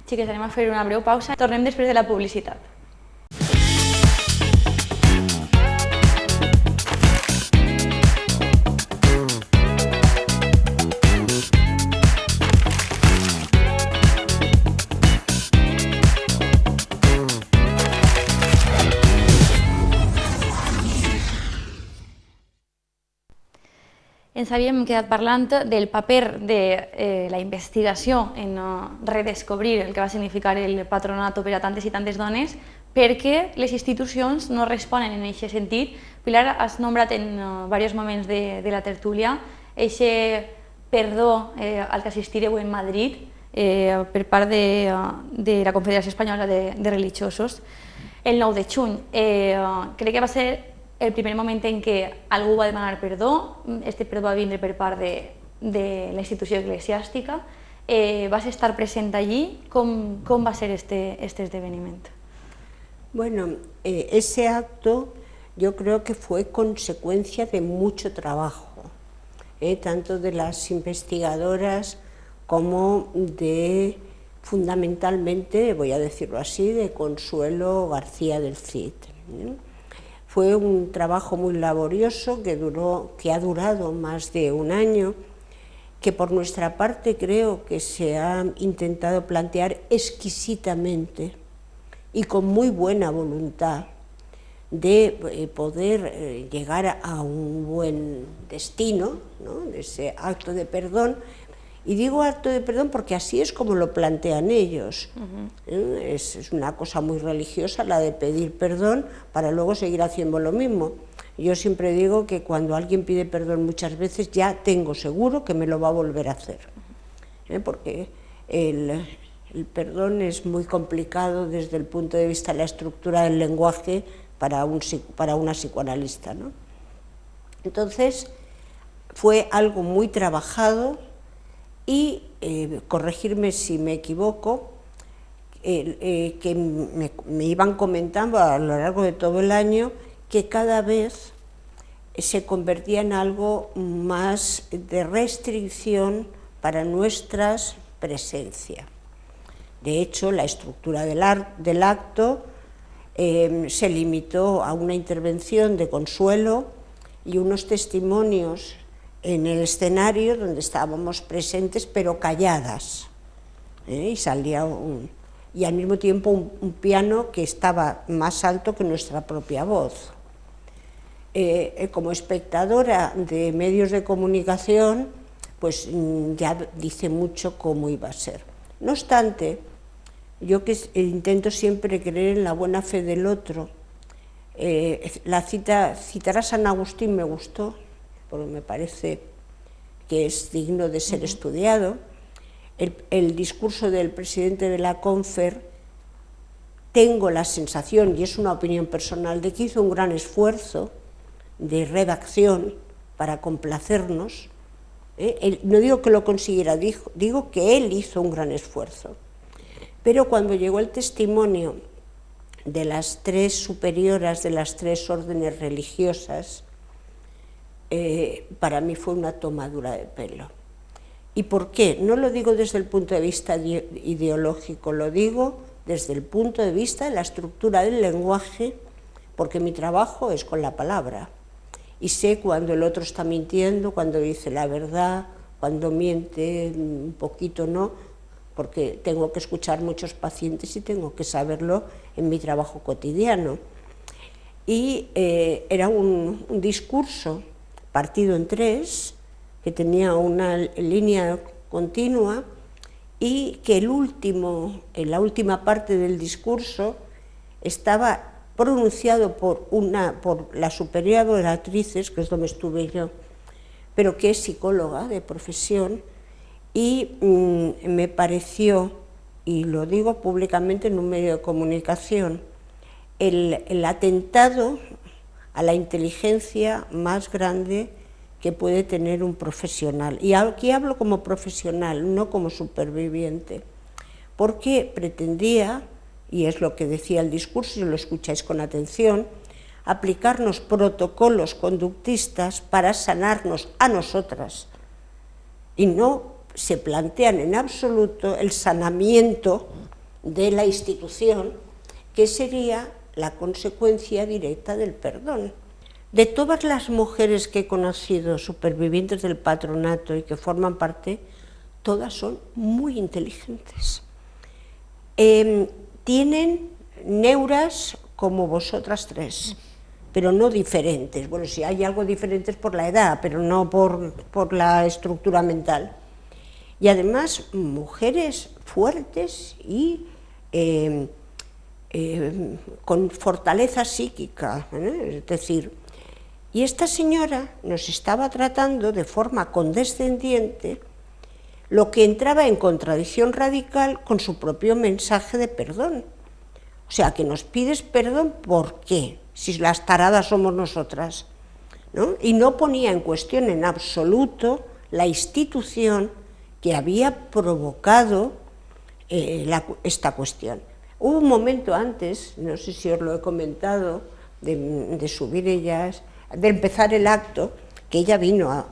Xiques, anem a fer una breu pausa. Tornem després de la publicitat. Ens havíem quedat parlant del paper de la investigació en redescobrir el que va significar el patronato per a tantes i tantes dones, perquè les institucions no responen en aquest sentit. Pilar, has nombrat en diversos moments de la tertúlia aquest perdó al que assistireu en Madrid per part de la Confederació Espanyola de Religiosos el 9 de juny. Crec que va ser el primer moment en què algú va demanar perdó, aquest perdó va vindre per part de la institució eclesiàstica. vas a estar presente allí. ¿Cómo va a ser este esdevenimiento? Bueno, ese acto yo creo que fue consecuencia de mucho trabajo, tanto de las investigadoras como de, fundamentalmente, voy a decirlo así, de Consuelo García del Cid. Fue un trabajo muy laborioso que ha durado más de un año, que por nuestra parte creo que se ha intentado plantear exquisitamente y con muy buena voluntad de poder llegar a un buen destino, ¿no?, de ese acto de perdón. Y digo acto de perdón porque así es como lo plantean ellos. Es una cosa muy religiosa la de pedir perdón para luego seguir haciendo lo mismo. Yo siempre digo que cuando alguien pide perdón muchas veces ya tengo seguro que me lo va a volver a hacer, porque el perdón es muy complicado desde el punto de vista de la estructura del lenguaje para una psicoanalista, ¿no? Entonces fue algo muy trabajado y, corregirme si me equivoco, que me iban comentando a lo largo de todo el año que cada vez se convertía en algo más de restricción para nuestra presencia. De hecho, la estructura del acto se limitó a una intervención de Consuelo y unos testimonios en el escenario donde estábamos presentes pero calladas, y salía y al mismo tiempo un piano que estaba más alto que nuestra propia voz. Como espectadora de medios de comunicación, pues ya dice mucho cómo iba a ser. No obstante, yo que intento siempre creer en la buena fe del otro, citar a San Agustín me gustó, porque me parece que es digno de ser estudiado. El discurso del presidente de la Confer, tengo la sensación, y es una opinión personal, de que hizo un gran esfuerzo de redacción para complacernos. No digo que lo consiguiera, digo que él hizo un gran esfuerzo. Pero cuando llegó el testimonio de las tres superioras de las tres órdenes religiosas, para mí fue una tomadura de pelo. ¿Y por qué? No lo digo desde el punto de vista ideológico, lo digo desde el punto de vista de la estructura del lenguaje, porque mi trabajo es con la palabra. Y sé cuando el otro está mintiendo, cuando dice la verdad, cuando miente un poquito, no, porque tengo que escuchar muchos pacientes y tengo que saberlo en mi trabajo cotidiano. Y era un discurso partido en tres, que tenía una línea continua y que en la última parte del discurso estaba pronunciado por la superiora de oratrices, que es donde estuve yo, pero que es psicóloga de profesión, y me pareció, y lo digo públicamente en un medio de comunicación, el atentado a la inteligencia más grande que puede tener un profesional. Y aquí hablo como profesional, no como superviviente, porque pretendía, y es lo que decía el discurso, si lo escucháis con atención, aplicarnos protocolos conductistas para sanarnos a nosotras, y no se plantean en absoluto el sanamiento de la institución, que sería la consecuencia directa del perdón. De todas las mujeres que he conocido, supervivientes del patronato y que forman parte, todas son muy inteligentes. Tienen neuras como vosotras tres, pero no diferentes. Bueno, si hay algo diferente es por la edad, pero no por la estructura mental. Y además, mujeres fuertes y con fortaleza psíquica, es decir, y esta señora nos estaba tratando de forma condescendiente, lo que entraba en contradicción radical con su propio mensaje de perdón. O sea, que nos pides perdón, ¿por qué? Si las taradas somos nosotras, ¿no? Y no ponía en cuestión en absoluto la institución que había provocado esta cuestión. Hubo un momento antes, no sé si os lo he comentado, de subir ellas, de empezar el acto, que ella vino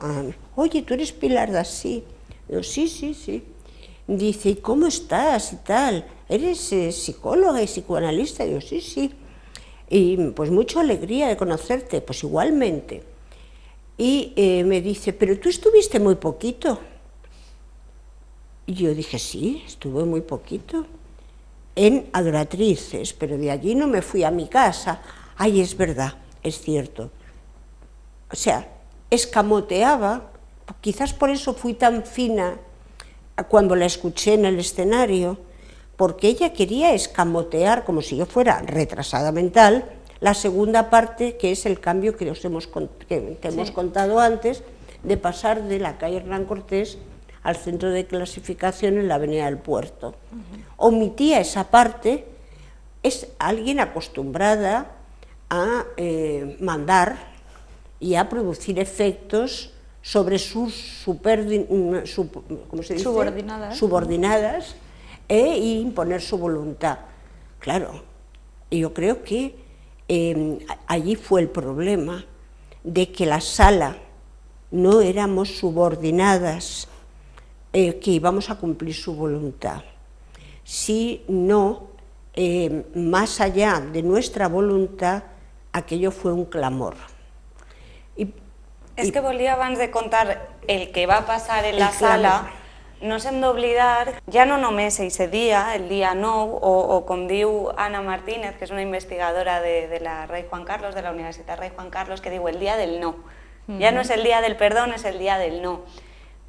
oye, ¿tú eres Pilar Dassí? Yo, sí, sí, sí. Dice, ¿y cómo estás y tal? ¿Eres psicóloga y psicoanalista? Yo, sí, sí. Y pues mucha alegría de conocerte, pues igualmente. Y me dice, pero tú estuviste muy poquito. Y yo dije, sí, estuve muy poquito en Adoratrices, pero de allí no me fui a mi casa. Ay, es verdad, es cierto. O sea, escamoteaba, quizás por eso fui tan fina cuando la escuché en el escenario, porque ella quería escamotear, como si yo fuera retrasada mental, la segunda parte, que es el cambio que hemos contado antes, de pasar de la calle Hernán Cortés al centro de clasificación en la avenida del Puerto. Omitía esa parte, es alguien acostumbrada a mandar y a producir efectos sobre sus subordinadas e imponer su voluntad. Claro, yo creo que allí fue el problema de que la sala no éramos subordinadas, que íbamos a cumplir su voluntad, sino más allá de nuestra voluntad, aquello fue un clamor. És que volia, abans de contar el que va passar en la sala, no s'hem d'oblidar, ja no només aquest dia, el dia 9, o com diu Ana Martínez, que és una investigadora de la Rei Juan Carlos, de la Universitat Rei Juan Carlos, que diu el dia del no. Ja no és el dia del perdó, és el dia del no.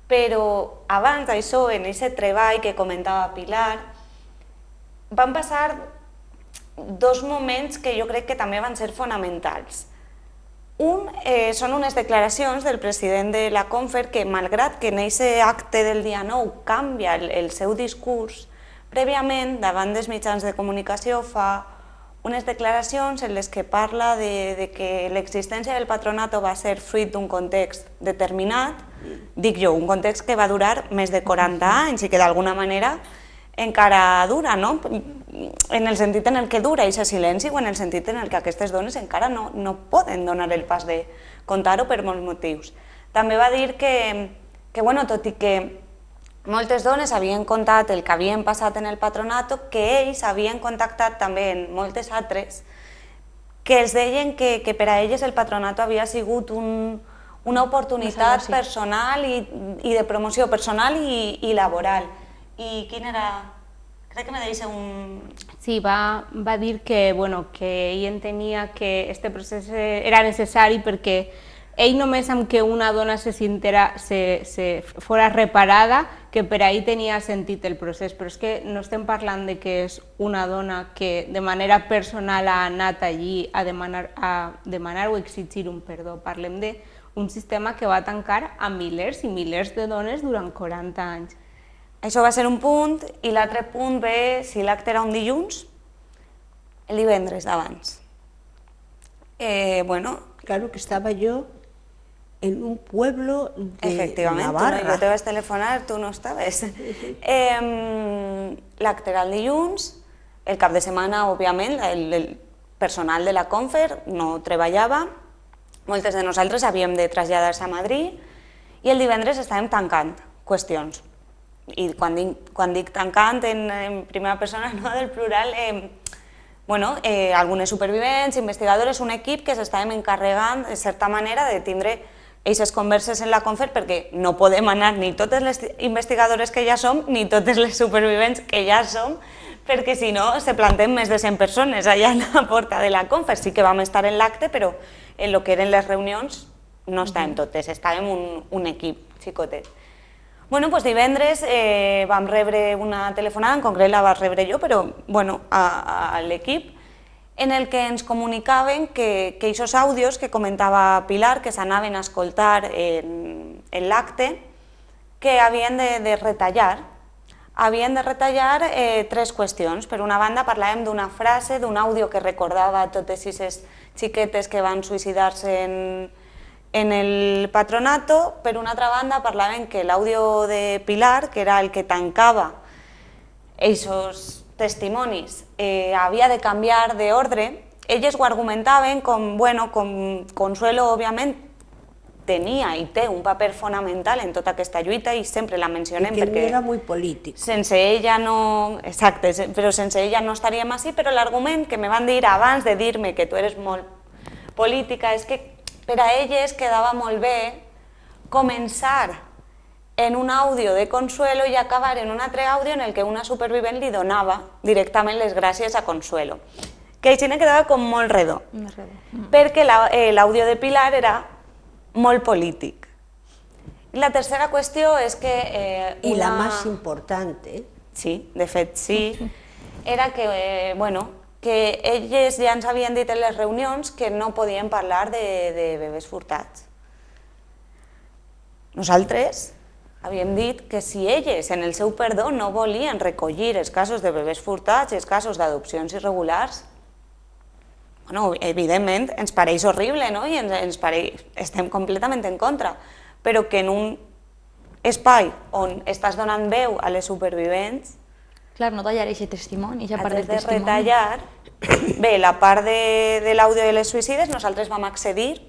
Però abans d'això, en aquest treball que comentava Pilar, van passar dos moments que jo crec que també van ser fonamentals. Un són unes declaracions del president de la Confer que, malgrat que en aquest acte del dia 9 canvia el seu discurs, prèviament, davant dels mitjans de comunicació, fa unes declaracions en les que parla de que l'existència del patronato va ser fruit d'un context determinat, dic jo, un context que va durar més de 40 anys i que d'alguna manera encara dura, no? En el sentit en el que dura aquest silenci o en el sentit en el que aquestes dones encara no poden donar el pas de contar-ho per molts motius. També va dir que, tot i que moltes dones havien contat el que havien passat en el patronato, que ells havien contactat també en moltes altres, que els deien que per a elles el patronato havia sigut una oportunitat personal i de promoció personal i laboral. I quin era? Crec que me deixa un... Sí, va dir que ell entenia que aquest procés era necessari perquè ell només amb que una dona se fora reparada, que per ahí tenia sentit el procés, però és que no estem parlant de que és una dona que de manera personal ha anat allí a demanar o exigir un perdó. Parlem d'un sistema que va tancar a milers i milers de dones durant 40 anys. Això va ser un punt, i l'altre punt ve, si l'acte era un dilluns, el divendres d'abans. Claro que estaba yo en un pueblo de Navarra. Efectivament, jo te vaig telefonar, tu no estaves. L'acte era el dilluns, el cap de setmana, òbviament, el personal de la Confer no treballava, moltes de nosaltres havíem de traslladar-se a Madrid i el divendres estàvem tancant qüestions. I quan dic tancant en primera persona, no del plural, algunes supervivents, investigadores, un equip que s'estàvem encarregant, de certa manera, de tindre aquestes converses en la Confer, perquè no podem anar ni totes les investigadores que ja som, ni totes les supervivents que ja som, perquè si no se plantem més de 100 persones allà a la porta de la Confer. Sí que vam estar en l'acte, però en el que eren les reunions no estàvem totes, estàvem un equip xicotet. Doncs divendres vam rebre una telefonada, en concret la vaig rebre jo, però a l'equip, en el que ens comunicaven que aquests àudios que comentava Pilar, que s'anaven a escoltar en l'acte, que havien de retallar. Havien de retallar tres qüestions. Per una banda, parlàvem d'una frase, d'un àudio que recordava totes aquestes xiquetes que van suïcidar-se En el patronato, per una altra banda, parlaven que l'àudio de Pilar, que era el que tancava aquests testimonis, havia de canviar d'ordre. Elles ho argumentaven com, bueno, com Consuelo, òbviament, tenia i té un paper fonamental en tota aquesta lluita i sempre la mencionem perquè... perquè... era molt polític. Sense ella no... Exacte, però sense ella no estaríem així, però l'argument que me van dir abans de dir-me que tu eres molt política és que per a elles quedava molt bé començar en un àudio de Consuelo i acabar en un altre àudio en el que una supervivent li donava directament les gràcies a Consuelo. Que així ne quedava com molt redó, perquè l'àudio de Pilar era molt polític. I la tercera qüestió és que... I la més important, Sí, de fet sí, era que, bueno, que elles ja ens havien dit en les reunions que no podien parlar de bebès furtats. Nosaltres havíem dit que si elles en el seu perdó no volien recollir els casos de bebès furtats i els casos d'adopcions irregulars, bueno, evidentment ens pareix horrible, no? I estem completament en contra, però que en un espai on estàs donant veu a les supervivents... Clar, no tallar aquest testimoni, aquesta part del has de testimoni. retallar... Bé, la part de l'àudio de les suïcides, nosaltres vam accedir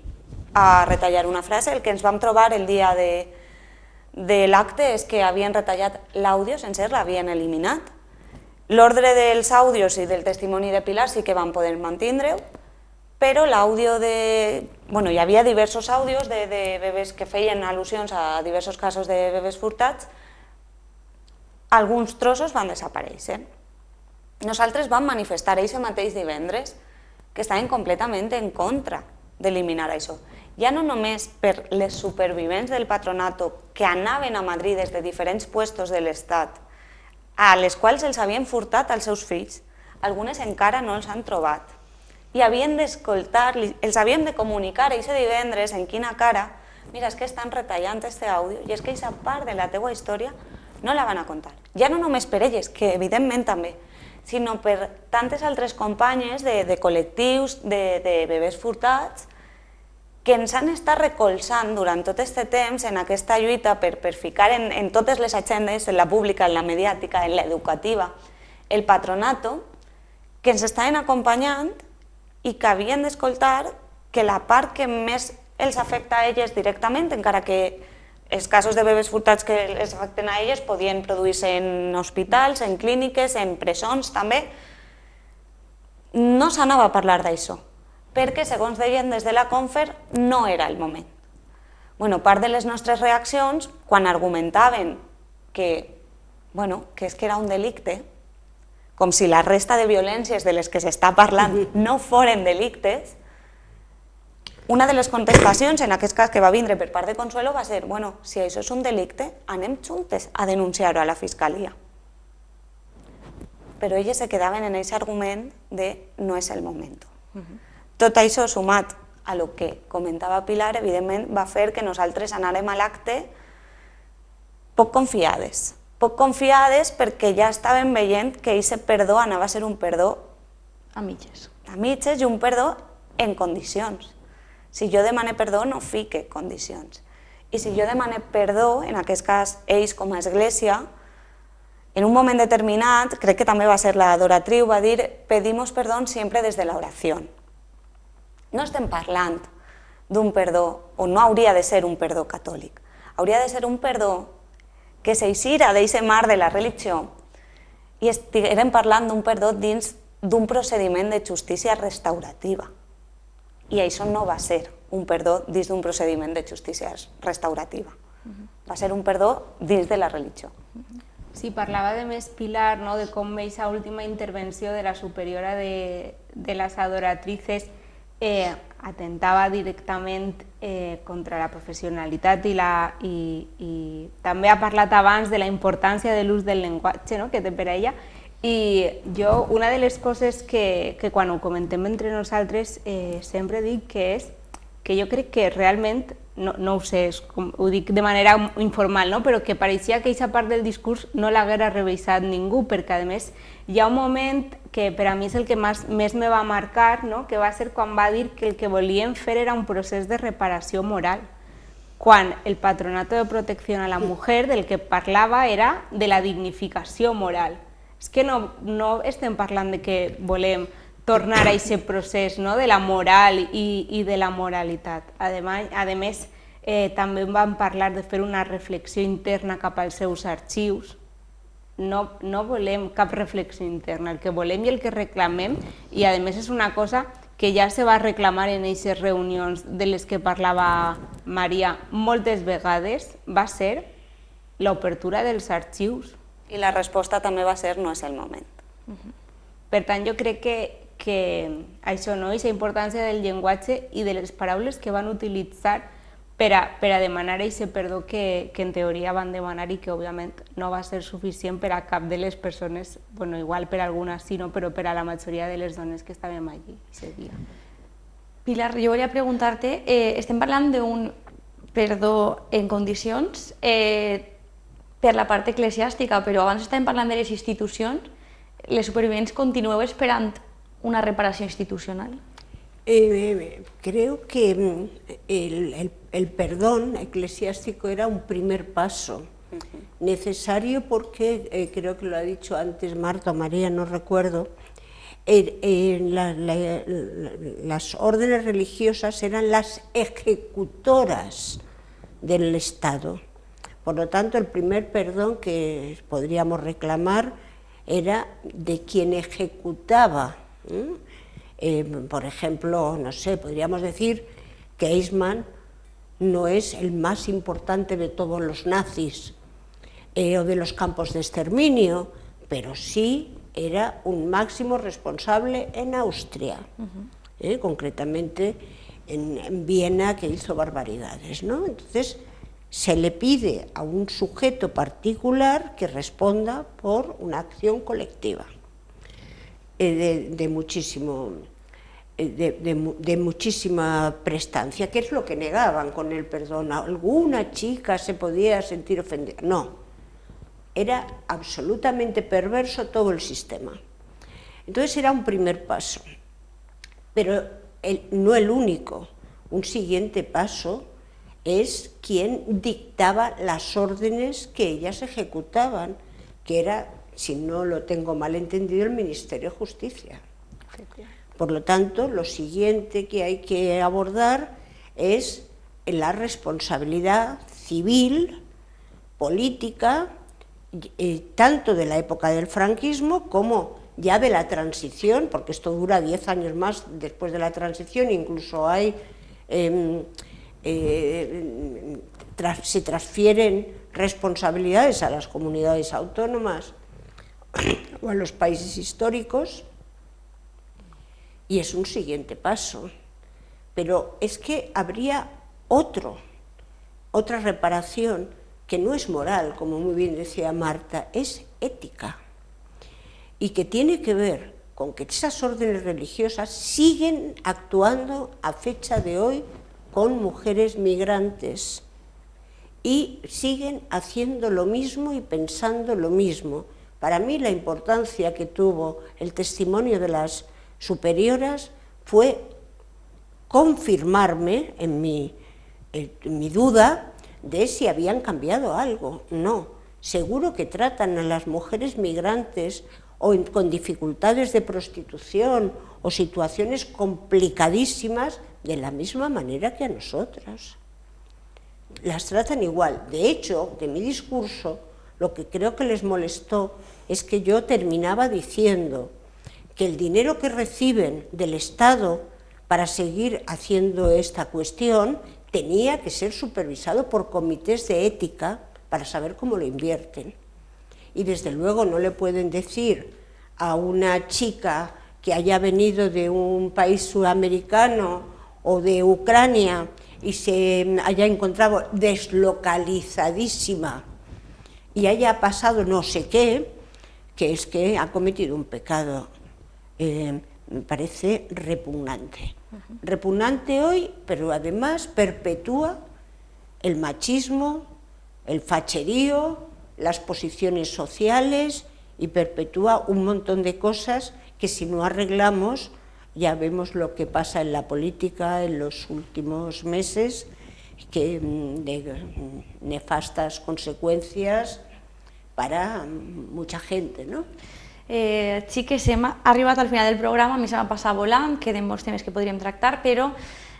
a retallar una frase. El que ens vam trobar el dia de l'acte és que havien retallat l'àudio sencer, l'havien eliminat. L'ordre dels àudios i del testimoni de Pilar sí que van poder mantindre-ho, però l'àudio de... Bueno, hi havia diversos àudios de bebès que feien al·lusions a diversos casos de bebès furtats. Alguns trossos van desaparèixer. Nosaltres vam manifestar aquest mateix divendres que estaven completament en contra d'eliminar això. Ja no només per les supervivents del patronato que anaven a Madrid des de diferents puestos de l'Estat, a les quals els havien furtat als seus fills, algunes encara no els han trobat. I havien d'escoltar, els havíem de comunicar aquest divendres en quina cara, mira, és que estan retallant aquest àudio i és que aquesta part de la teua història no la van a contar. Ja no només per elles, que evidentment també, sinó per tantes altres companyes de col·lectius, de bebès furtats, que ens han estat recolzant durant tot aquest temps en aquesta lluita per ficar en totes les agendes, en la pública, en la mediàtica, en l'educativa, el patronato, que ens estaven acompanyant i que havien d'escoltar que la part que més els afecta a elles directament, encara que els casos de bebès furtats que els afecten a elles podien produir-se en hospitals, en clíniques, en presons també, no s'anava a parlar d'això, perquè, segons deien des de la Confer, no era el moment. Bueno, part de les nostres reaccions, quan argumentaven que és que era un delicte, com si la resta de violències de les que s'està parlant no foren delictes, una de les contestacions, en aquest cas que va vindre per part de Consuelo, va ser, bueno, si això és un delicte, anem juntes a denunciar-ho a la Fiscalia. Però elles se quedaven en aquest argument de no és el moment. Tot això, sumat a el que comentava Pilar, evidentment va fer que nosaltres anàrem a l'acte poc confiades. Poc confiades perquè ja estàvem veient que aquest perdó anava a ser un perdó a mitges. A mitges i un perdó en condicions. Si jo demane perdó, no fique condicions. I si jo demane perdó, en aquest cas, ells com a església, en un moment determinat, crec que també va ser la Doratriu, va dir «pedimos perdón siempre desde la oración». No estem parlant d'un perdó, o no hauria de ser un perdó catòlic, hauria de ser un perdó que s'eixira d'aquest mar de la religió i estiguem parlant d'un perdó dins d'un procediment de justícia restaurativa. I això no va ser un perdó dins d'un procediment de justícia restaurativa. Va ser un perdó dins de la religió. Sí, parlava de més Pilar, no? De com aquesta última intervenció de la superiora de les adoratrices atentava directament contra la professionalitat i també ha parlat abans de la importància de l'ús del llenguatge que té per a ella. I jo, una de les coses que quan ho comentem entre nosaltres sempre dic que és que jo crec que realment, no ho sé, ho dic de manera informal, però que pareixia que aquesta part del discurs no l'haguera revisat ningú, perquè a més hi ha un moment que per a mi és el que més me va marcar, no? Que va ser quan va dir que el que volien fer era un procés de reparació moral, quan el Patronato de Protección a la Mujer del que parlava era de la dignificació moral. És que no estem parlant de que volem tornar a aquest procés, no? De la moral i de la moralitat. A més, també van parlar de fer una reflexió interna cap als seus arxius. No volem cap reflexió interna, el que volem i el que reclamem, i a més és una cosa que ja se va reclamar en aquestes reunions de les que parlava Maria moltes vegades, va ser l'obertura dels arxius. I la resposta també va ser no és el moment. Per tant, jo crec que això, aquesta importància del llenguatge i de les paraules que van utilitzar per a demanar aquest perdó que en teoria van demanar i que òbviament no va ser suficient per a cap de les persones, bueno, igual per a algunes sí, no? Però per a la majoria de les dones que estàvem allí aquest dia. Pilar, jo volia preguntar-te, estem parlant d'un perdó en condicions per la part eclesiàstica, però abans estàvem parlant de les institucions, les supervivents continueu esperant una reparació institucional? Creo que el perdón eclesiástico era un primer paso necesario porque, creo que lo ha dicho antes Marta o María, no recuerdo, las órdenes religiosas eran las ejecutoras del Estado. Por lo tanto, el primer perdón que podríamos reclamar era de quien ejecutaba. Por ejemplo, no sé, podríamos decir que Eichmann no es el más importante de todos los nazis o de los campos de exterminio, pero sí era un máximo responsable en Austria, concretamente en Viena, que hizo barbaridades, ¿no? Entonces, se le pide a un sujeto particular que responda por una acción colectiva. De muchísima prestancia, que es lo que negaban con el perdón. Alguna chica se podía sentir ofendida. No, era absolutamente perverso todo el sistema. Entonces era un primer paso, pero no el único. Un siguiente paso es quien dictaba las órdenes que ellas ejecutaban, que era, si no lo tengo mal entendido, el Ministerio de Justicia. Por lo tanto, lo siguiente que hay que abordar es la responsabilidad civil, política, tanto de la época del franquismo como ya de la transición, porque esto dura 10 años más después de la transición, incluso hay, se transfieren responsabilidades a las comunidades autónomas o a los países históricos, y es un siguiente paso. Pero es que habría otra reparación que no es moral, como muy bien decía Marta, es ética, y que tiene que ver con que esas órdenes religiosas siguen actuando a fecha de hoy con mujeres migrantes y siguen haciendo lo mismo y pensando lo mismo. Para mí la importancia que tuvo el testimonio de las superioras fue confirmarme en mi duda de si habían cambiado algo. No, seguro que tratan a las mujeres migrantes o con dificultades de prostitución o situaciones complicadísimas de la misma manera que a nosotras. Las tratan igual. De hecho, de mi discurso, lo que creo que les molestó es que yo terminaba diciendo que el dinero que reciben del Estado para seguir haciendo esta cuestión tenía que ser supervisado por comités de ética para saber cómo lo invierten. Y desde luego no le pueden decir a una chica que haya venido de un país sudamericano o de Ucrania y se haya encontrado deslocalizadísima y haya pasado no sé qué, que es que ha cometido un pecado. Me parece repugnante. Repugnante hoy, pero además perpetúa el machismo, el facherío, las posiciones sociales y perpetúa un montón de cosas que si no arreglamos, ya vemos lo que pasa en la política en los últimos meses, que de nefastas conseqüències para mucha gente, no? Xiques, hem arribat al final del programa, a mi se m'ha passat volant, queden molts temes que podríem tractar, però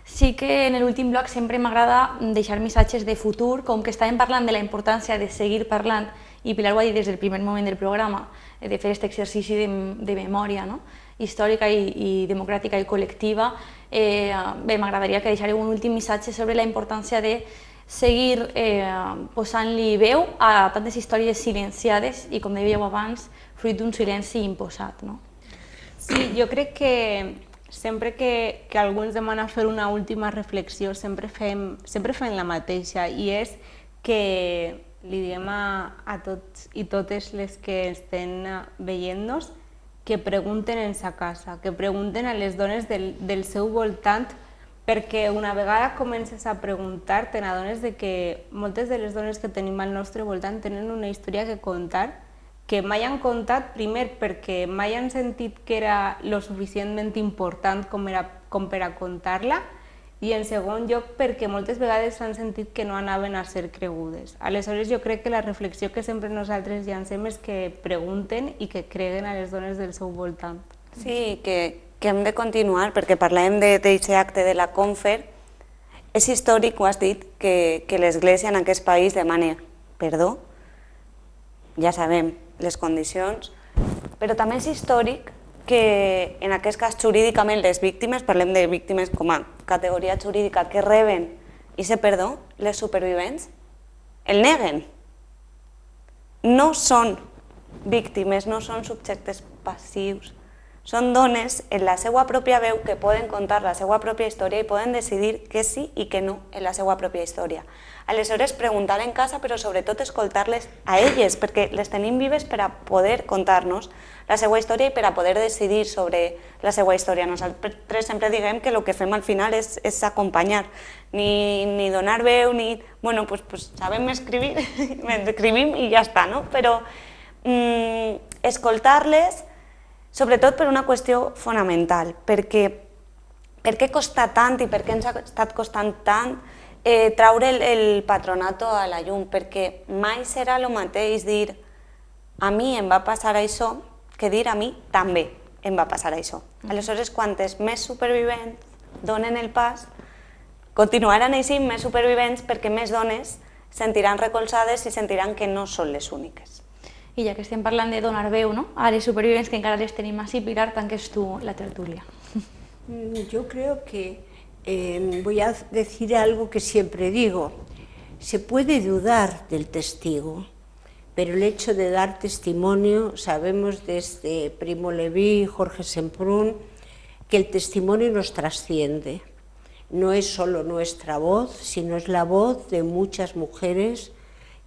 sí que en l'últim bloc sempre m'agrada deixar missatges de futur, com que estàvem parlant de la importància de seguir parlant, i Pilar ho ha dit des del primer moment del programa, de fer aquest exercici de memòria històrica i democràtica i col·lectiva. Bé, m'agradaria que deixareu un últim missatge sobre la importància de seguir posant-li veu a tantes històries silenciades i, com dèieu abans, fruit d'un silenci imposat. Sí, jo crec que sempre que algú ens demana fer una última reflexió sempre fem la mateixa, i és que li diem a tots i totes les que estem veient-nos que pregunten en sa casa, que pregunten a les dones del seu voltant, perquè una vegada comences a preguntar te n'adones que moltes de les dones que tenim al nostre voltant tenen una història que contar, que mai han contat, primer perquè mai han sentit que era lo suficientment important com per a contar-la, i en segon lloc perquè moltes vegades han sentit que no anaven a ser cregudes. Aleshores jo crec que la reflexió que sempre nosaltres llancem és que pregunten i que creguen a les dones del seu voltant. Sí, que hem de continuar, perquè parlàvem d'aquest acte de la Confer. És històric, ho has dit, que l'Església en aquest país demana perdó, ja sabem les condicions, però també és històric que en aquest cas jurídicament les víctimes, parlem de víctimes com a categoria jurídica, que reben aquest perdó, les supervivents, el neguen. No són víctimes, no són subjectes passius, són dones en la seva pròpia veu que poden contar la seva pròpia història i poden decidir que sí i que no en la seva pròpia història. Aleshores, preguntar en casa, però sobretot escoltar-les a elles, perquè les tenim vives per a poder contar-nos la seva història i per a poder decidir sobre la seva història. Nosaltres sempre diguem que el que fem al final és acompanyar, ni donar veu, ni... Bueno, pues sabem escribir, escrivim i ja està, no? Però escoltar-les, sobretot per una qüestió fonamental, perquè per què costa tant i per què ens ha estat costant tant traure el patronato a la llum, perquè mai serà el mateix dir a mi em va passar això que dir a mi també em va passar això. Aleshores, quantes més supervivents donen el pas, continuaran així més supervivents perquè més dones sentiran recolzades i sentiran que no són les úniques. I ja que estem parlant de donar veu a les supervivents, que encara les tenim així, Pilar, tanques tu la tertúlia. Yo creo que voy a decir algo que siempre digo. Se puede dudar del testigo, pero el hecho de dar testimonio, sabemos desde Primo Leví, Jorge Semprún, que el testimonio nos trasciende. No es solo nuestra voz, sino es la voz de muchas mujeres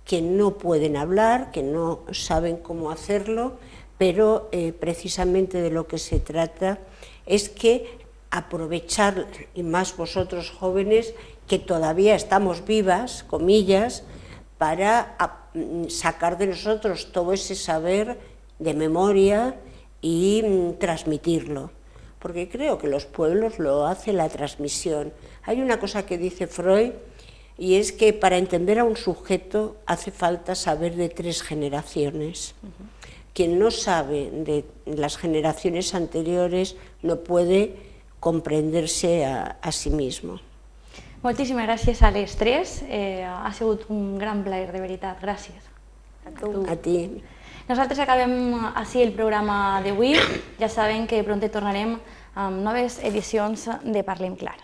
que no pueden hablar, que no saben cómo hacerlo, pero precisamente de lo que se trata es que aprovechar, y más vosotros jóvenes, que todavía estamos vivas, comillas, para sacar de nosotros todo ese saber de memoria y transmitirlo. Porque creo que los pueblos lo hacen la transmisión. Hay una cosa que dice Freud, y es que para entender a un sujeto hace falta saber de 3 generaciones. Quien no sabe de las generaciones anteriores no puede comprenderse a sí mismo. Moltíssimes gràcies a les 3, ha sigut un gran plaer, de veritat, gràcies. A ti. Nosaltres acabem així el programa d'avui, ja saben que pront tornarem amb noves edicions de Parlem Clar.